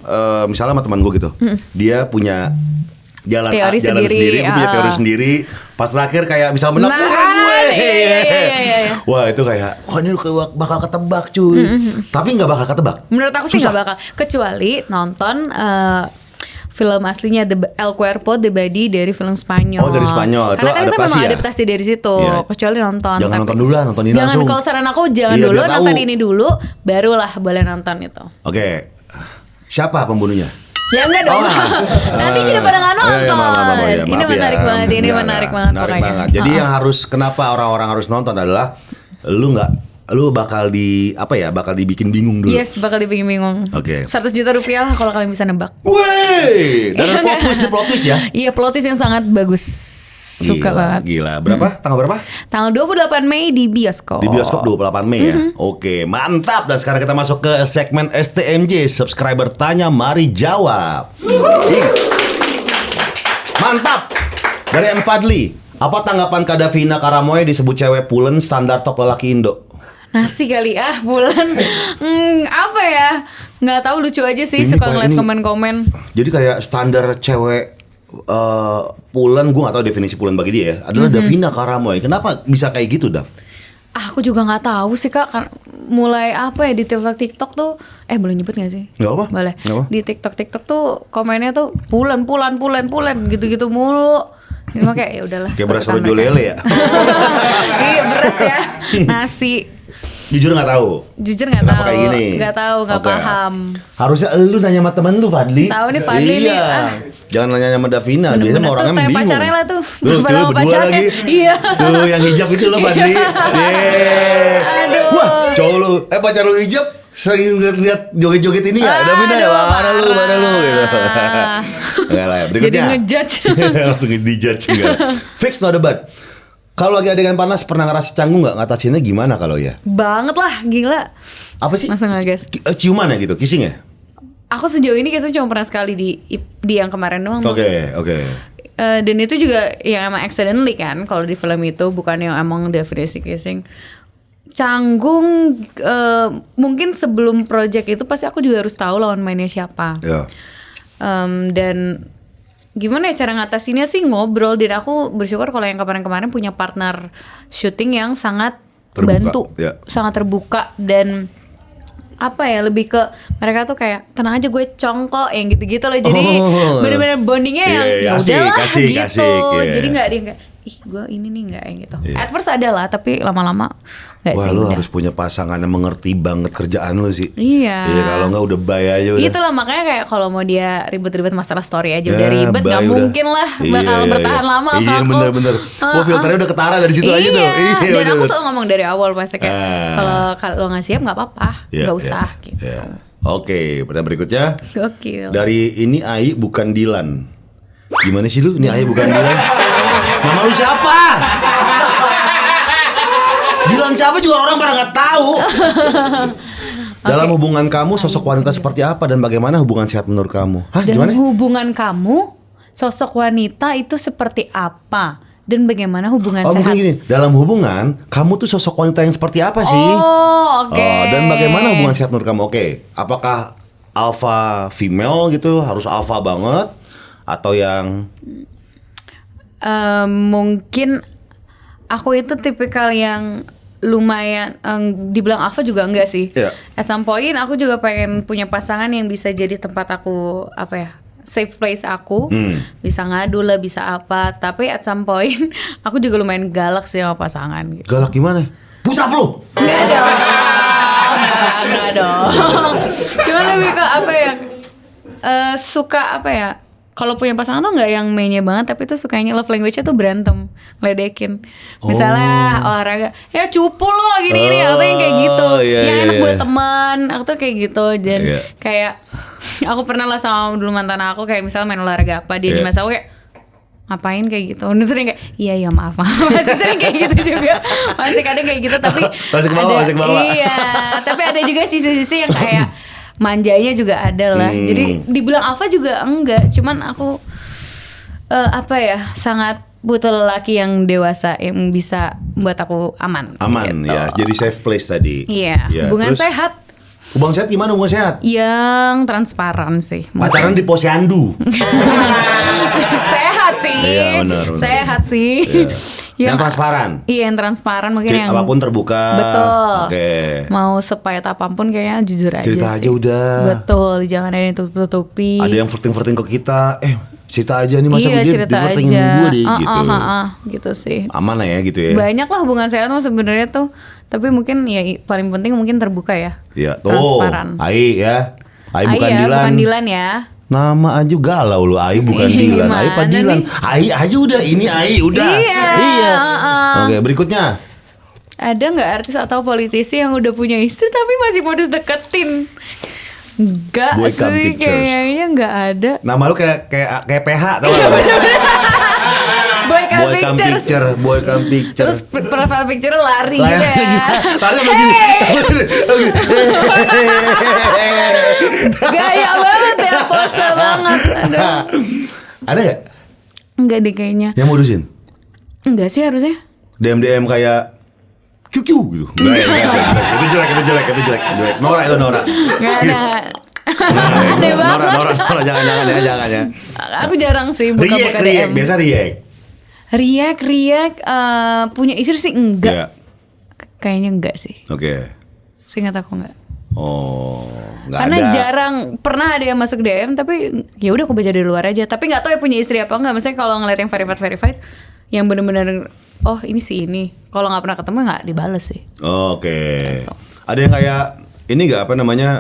misalnya sama teman gue gitu, dia punya jalan Teori jalan sendiri, sendiri, gue punya teori sendiri. Pas terakhir kayak misal menang, Nah, wah gue. iya. Wah itu kayak, wah ini bakal ketebak cuy. Tapi nggak bakal ketebak. Menurut aku sih Susah. nggak bakal, kecuali nonton film aslinya El Cuerpo de Badi dari film Spanyol. Oh, dari Spanyol. Itu Karena kan itu adaptasi memang ya? adaptasi dari situ. Iya. Kecuali nonton. Jangan nonton dulu lah, nonton ini jangan, langsung. kalau saran aku jangan Iya, dulu, biar tahu. nonton ini dulu, barulah boleh nonton itu. Oke, siapa pembunuhnya? Ya enggak dong. Nanti jadi pada nggak nonton. Ini menarik banget. Ini menarik banget pokoknya. Jadi yang harus, kenapa orang-orang harus nonton adalah lu bakal bakal dibikin bingung dulu. Yes, bakal dibikin bingung. Oke. 100 juta rupiah lah kalau kalian bisa nebak. Wey, dan ada plot twist ya. Iya, plot twist yang sangat bagus. Suka banget. Gila. Berapa? Tanggal berapa? Tanggal 28 Mei di bioskop. Di bioskop 28 Mei ya. Oke, mantap. Dan sekarang kita masuk ke segmen STMJ. Subscriber tanya, mari jawab. Mantap. Dari M Fadli. Apa tanggapan Kak Davina Karamoy disebut cewek pulen standar top lelaki Indo? Nasi kali bulan. Apa ya? Nggak tahu, lucu aja sih, Ini suka kayak ngeliat ini- komen-komen. Jadi kayak standar cewek pulen, gue gak tahu definisi pulen bagi dia ya, adalah Davina Karamoy. Kenapa bisa kayak gitu, Dav? Aku juga nggak tahu sih Kak. Mulai apa ya di TikTok tuh, boleh nyebut nggak sih? Nggak apa. Boleh. Nggak apa. Di TikTok tuh komennya tuh pulen gitu-gitu mulu. Ini mah kayak ya udahlah. Kayak beras suka-suka rojo mereka. lele ya? Iya, beras ya. Nasi. Jujur gak tahu. Jujur nggak Kenapa tahu. kayak gini? Nggak tahu, nggak Oke. paham. Harusnya lu nanya sama temen lu, Fadli. Tahu nih, Fadli nih. Iya. Jangan nanya sama Davina. Biasanya Bener-bener sama orangnya tuh, kayak bingung. pacarnya lah tuh. Tuh, Padahal berdua pacarnya. lagi. Iya. Tuh, yang hijab itu lo, Fadli. Yeay. Aduh. Wah, cowok lu. Pacar lu hijab sering ngeliat joget-joget ini ya. Davina ya, Aduh, mana lu gitu. parah. Enggak lah ya. Berikutnya. Jadi ngejudge. Langsung dijudge enggak. Fix no debat. Kalau lagi adegan panas pernah ngerasa canggung nggak? Ngatasinnya gimana kalau ya? Banget lah, gila. Apa sih? Langsung ngegas. Ciuman ya gitu, kissing ya? Aku sejauh ini kayaknya cuma pernah sekali di yang kemarin doang. Oke. Dan itu juga yang emang accidentally kan, kalau di film itu bukan yang emang definisi kissing. Canggung, mungkin sebelum project itu pasti aku juga harus tahu lawan mainnya siapa. Ya. Dan gimana ya cara ngatasinnya sih, ngobrol. Dan aku bersyukur kalau yang kemarin-kemarin punya partner syuting yang sangat Terbuka, bantu, ya. sangat terbuka. Dan apa ya, lebih ke mereka tuh kayak tenang aja gue congkok yang gitu-gitu loh. Jadi bener-bener bondingnya yang Iya, ya asik, udahlah asik, gitu. asik, iya. Jadi nggak ada yang kayak ih gue ini nih nggak yang gitu. Iya. At first ada lah, tapi lama-lama nggak Wah, sih. lu udah. harus punya pasangan yang mengerti banget kerjaan lu sih. Iya. Iya, kalau nggak udah bye aja udah. Itulah makanya kayak kalau mau dia ribet-ribet masalah story aja udah Ya, ribet, nggak bye udah. mungkin lah bakal Iya, bertahan iya. lama. Iya, sama aku. bener-bener. Wah, filternya udah ketara dari situ aja tuh. Iya. Dan bener, aku bener. selalu ngomong dari awal pasti kayak Ah. kalau nggak siap nggak apa-apa, Iya, nggak iya, usah gitu. iya. Oke, pertanyaan berikutnya. Gokil. Dari ini Ai bukan Dilan. Gimana sih lu? Ini Ai bukan Dilan. Nama lu siapa? Dilan siapa juga orang pada nggak tahu. Dalam hubungan kamu, sosok wanita seperti apa dan bagaimana hubungan sehat menurut kamu? Hah, Dan gimana? hubungan kamu, sosok wanita itu seperti apa? Dan bagaimana hubungan Oh, sehat? mungkin gini, dalam hubungan kamu tuh sosok wanita yang seperti apa sih? Oh, oke. Dan bagaimana hubungan sehat menurut kamu? Oke, apakah alpha female gitu, harus alpha banget, atau yang Mungkin aku itu tipikal yang lumayan dibilang alpha juga enggak sih. Iya. At some point aku juga pengen punya pasangan yang bisa jadi tempat aku apa ya, safe place aku, bisa ngadu lah, bisa apa. Tapi at some point aku juga lumayan galak sih sama pasangan gitu. Galak gimana? Pusap lu. Enggak dong. Enggak dong. Cuman lebih ke apa ya? Suka apa ya? Kalau punya pasangan tuh nggak yang mainnya banget, tapi tuh sukanya love language-nya tuh berantem, ngeledekin. Misalnya olahraga, ya cupu lo gini-gini, atau yang kayak gitu. Iya, Yang iya, enak iya. buat teman, aku tuh kayak gitu. Dan Iya. kayak aku pernah lah sama dulu mantan aku kayak misalnya main olahraga apa, dia di Iya. masa aku kayak ngapain kayak gitu. Udah sering kayak iya maaf. Masih sering kayak gitu juga. Masih kadang kayak gitu tapi Masih ke bawah, masih ke bawah. Iya, tapi ada juga sisi-sisi yang kayak manjanya juga ada lah. Jadi dibilang alpha juga enggak, cuman aku apa ya, sangat butuh lelaki yang dewasa yang bisa buat aku aman. Aman gitu. ya, jadi safe place tadi. Iya, Ya, hubungan terus sehat hubungan sehat gimana hubungan sehat? yang transparan sih. Pacaran di posyandu. Sehat sih. Iya, benar. Sehat sih. Iya. Yang transparan. Iya, yang transparan mungkin yang Apapun terbuka. Betul. Oke. Mau sepahit apapun kayaknya jujur aja Cerita sih. aja udah. Betul, jangan ada yang tutup-tutupi. Ada yang flirting ke kita. Cerita aja nih, masa iya, dia cerita flirtingin aja. gue deh gitu. Gitu sih. Aman ya gitu ya. Banyak lah hubungan sehat mah sebenarnya tuh. Tapi mungkin ya paling penting mungkin terbuka ya. Iya, tuh. Transparan. Ai ya. Ai bukan ya, Dilan. bukan Dilan ya. Nama aja galau lu, Ai bukan Ih, Dilan. Ai apa gimana Dilan? nih? Ai aja udah, ini Ai udah. Iya. Oke, berikutnya. Ada nggak artis atau politisi yang udah punya istri tapi masih mau deketin? Enggak Boycom sih, Pictures. kayaknya nggak ada. Nama lu kayak PH tau gak? Boycom Pictures. Boycom Pictures. Terus profile picture lari gitu ya. Lari sama gini. Gaya banget ya, pose banget. Aduh. Ada gak Enggak deh kayaknya. yang modusin? Enggak sih harusnya. DM kayak QQ gitu. Enggak. Itu jelek. Nora itu Nora. Enggak ada. Aneh banget. Nora jangan ya. Aku jarang sih buka-buka Riak, DM. biasa riak. Riak punya istri sih enggak. Iya. Kayaknya enggak sih. Oke. Seingat aku enggak. Oh, enggak Karena ada. jarang pernah ada yang masuk DM tapi ya udah aku baca dari luar aja. Tapi nggak tahu ya punya istri apa enggak. Misalnya kalau ngeliat yang verified yang bener-bener oh ini sih ini. Kalau nggak pernah ketemu nggak dibales sih. Oke. Ada yang kayak ini nggak apa namanya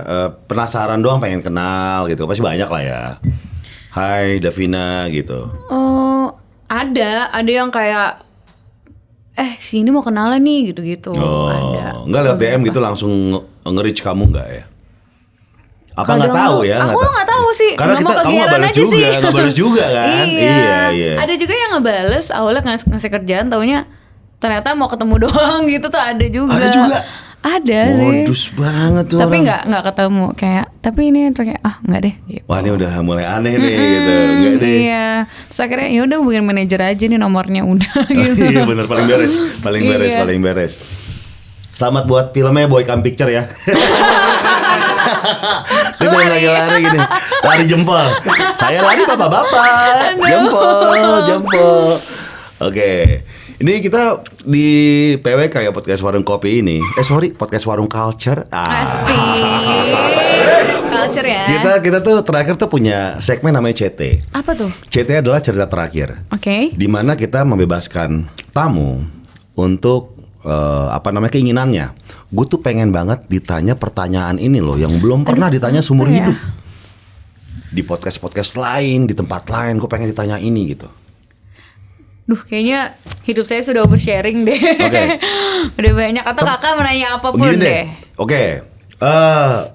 penasaran doang pengen kenal gitu. Pasti banyak lah ya. Hai Davina gitu. Oh ada yang kayak si ini mau kenalan nih gitu-gitu. Ada. Enggak lewat DM gitu langsung nge-reach kamu nggak ya? Apa nggak Kadang tahu ya? Aku nggak tahu sih. Karena Nggak mau kamu nggak kegiatan balas aja juga, sih. nggak balas juga kan? Iya. Ada juga yang ngebales awalnya ngasih kerjaan, taunya ternyata mau ketemu doang gitu tuh ada juga. Ada juga? Ada sih. Modus banget tuh Tapi orang. nggak ketemu kayak. Tapi ini tuh kayak nggak deh. Gitu. Wah ini udah mulai aneh nih gitu. Enggak deh. Iya. Terus akhirnya ya udah hubungin manajer aja nih nomornya udah. Gitu. Iya bener paling beres. Iya. Selamat buat filmnya Boycom Picture ya. Dia pengen lagi lari gini, lari jempol. Saya lari bapak-bapak, jempol. Oke, ini kita di PWK ya podcast Warung Kopi ini. Podcast Warung Culture. Asik. Culture ya. Kita tuh terakhir tuh punya segmen namanya CT. Apa tuh? CT adalah cerita terakhir. Oke. Di mana kita membebaskan tamu untuk keinginannya. Gue tuh pengen banget ditanya pertanyaan ini loh yang belum pernah ditanya seumur apa ya? hidup. Di podcast lain, di tempat lain, gue pengen ditanya ini gitu. Duh, kayaknya hidup saya sudah oversharing deh. Oke. Udah banyak atau kakak menanya apapun Gini deh. Oke.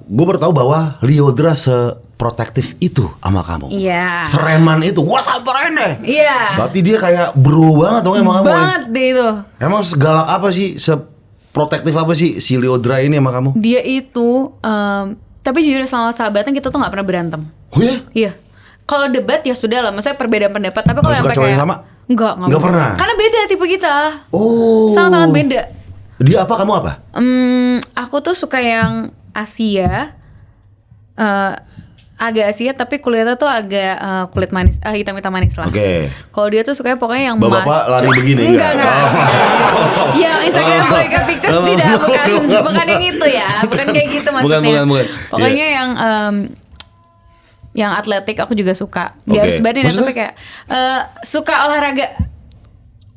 Gue baru tahu bahwa Lyodra seprotektif itu sama kamu. Iya. Sereman itu, gue samperin deh. Iya. Berarti dia kayak bro banget dong emang kamu. Banget deh itu. Emang segalak apa sih, seprotektif apa sih si Lyodra ini sama kamu? Dia itu, tapi jujur selama sahabatan kita tuh nggak pernah berantem. Oh ya? Iya. Kalau debat ya sudah lah, maksudnya perbedaan pendapat. Tapi kalau Nggak suka sampai cowok yang kayak sama? Nggak pernah. Karena beda tipe kita. Oh. Sangat-sangat beda. Dia apa, kamu apa? Aku tuh suka yang Asia, agak Asia tapi kulitnya tuh agak kulit manis, hitam-hitam manis lah. Oke. Kalau dia tuh sukanya pokoknya yang Bapak-bapak lari begini enggak. Yang Instagram Boyka Pictures tidak, bukan yang itu ya, bukan kayak gitu maksudnya. Bukan. Pokoknya yang atletik aku juga suka. Dia harus badan ya, tapi kayak suka olahraga.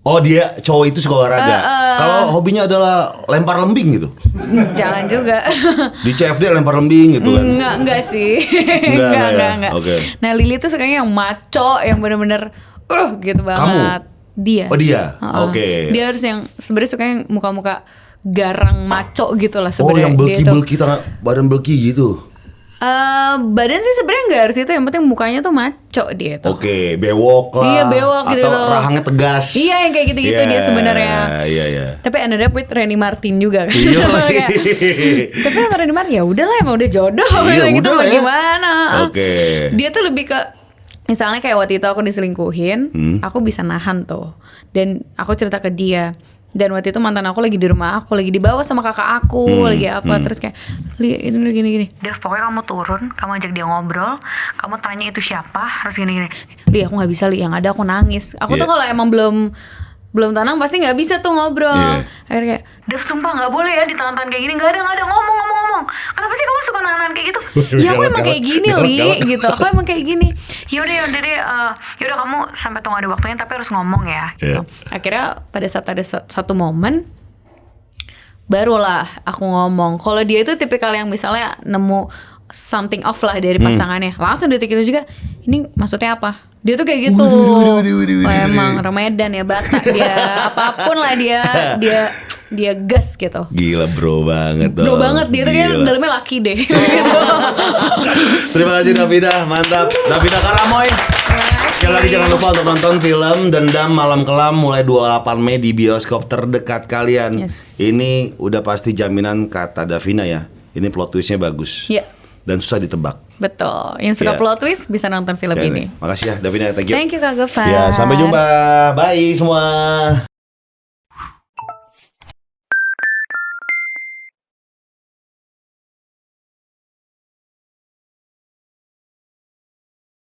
Oh dia cowok itu suka olahraga. Kalau hobinya adalah lempar lembing gitu. Jangan juga. Di CFD lempar lembing gitu kan. Enggak sih. Enggak. Oke. Nah Lily tuh sukanya yang maco, yang bener-bener gitu banget. Dia. Oh dia. Oke. Dia harus yang sebenarnya suka yang muka-muka garang maco gitu lah sebenarnya. Oh yang belki-belki badan belki gitu. Badan sih sebenarnya nggak harus itu, yang penting mukanya tuh maco dia tuh. Oke, bewok lah. Iya bewok gitu. Atau rahangnya tegas. Iya yang kayak gitu-gitu dia sebenarnya. Iya. Tapi ended up with Randy Martin juga kan. Iya. Tapi sama Randy Martin ya udahlah, emang udah jodoh. Iya gitu udah mau ya. gimana? Oke. Dia tuh lebih ke misalnya kayak waktu itu aku diselingkuhin, aku bisa nahan tuh. Dan aku cerita ke dia. Dan waktu itu mantan aku lagi di rumah aku, lagi dibawa sama kakak aku, lagi apa, terus kayak Li, itu gini. Dev, pokoknya kamu turun, kamu ajak dia ngobrol, kamu tanya itu siapa, harus gini. Li, aku nggak bisa Li, yang ada aku nangis. Aku tuh kalau emang belum tenang pasti nggak bisa tuh ngobrol. Akhirnya kayak, Dev sumpah nggak boleh ya ditahan-tahan kayak gini, nggak ada ngomong. Kenapa sih kamu suka nahan kayak gitu? Ya aku emang kayak gini Li, gitu. Aku emang kayak gini. Yaudah deh, yaudah kamu sampai tunggu ada waktunya tapi harus ngomong ya. Gitu. Akhirnya pada saat ada satu momen, barulah aku ngomong. Kalau dia itu tipikal yang misalnya nemu something off lah dari pasangannya, langsung detik itu juga, ini maksudnya apa? Dia tuh kayak gitu. Emang Ramadan ya, Batak dia, apapun lah dia gas gitu. Gila bro banget Bro banget dia tuh kayak dalamnya laki deh. Terima kasih Davina, mantap. Davina Karamoy. Sekali lagi jangan lupa untuk nonton film Dendam Malam Kelam mulai 28 Mei di bioskop terdekat kalian. Yes. Ini udah pasti jaminan kata Davina ya. Ini plot twistnya bagus. Iya. Dan susah ditebak. Betul. Yang suka plot twist bisa nonton film ini. Makasih ya Davina, thank you. Thank you Kak Gofar. Ya, sampai jumpa. Bye semua.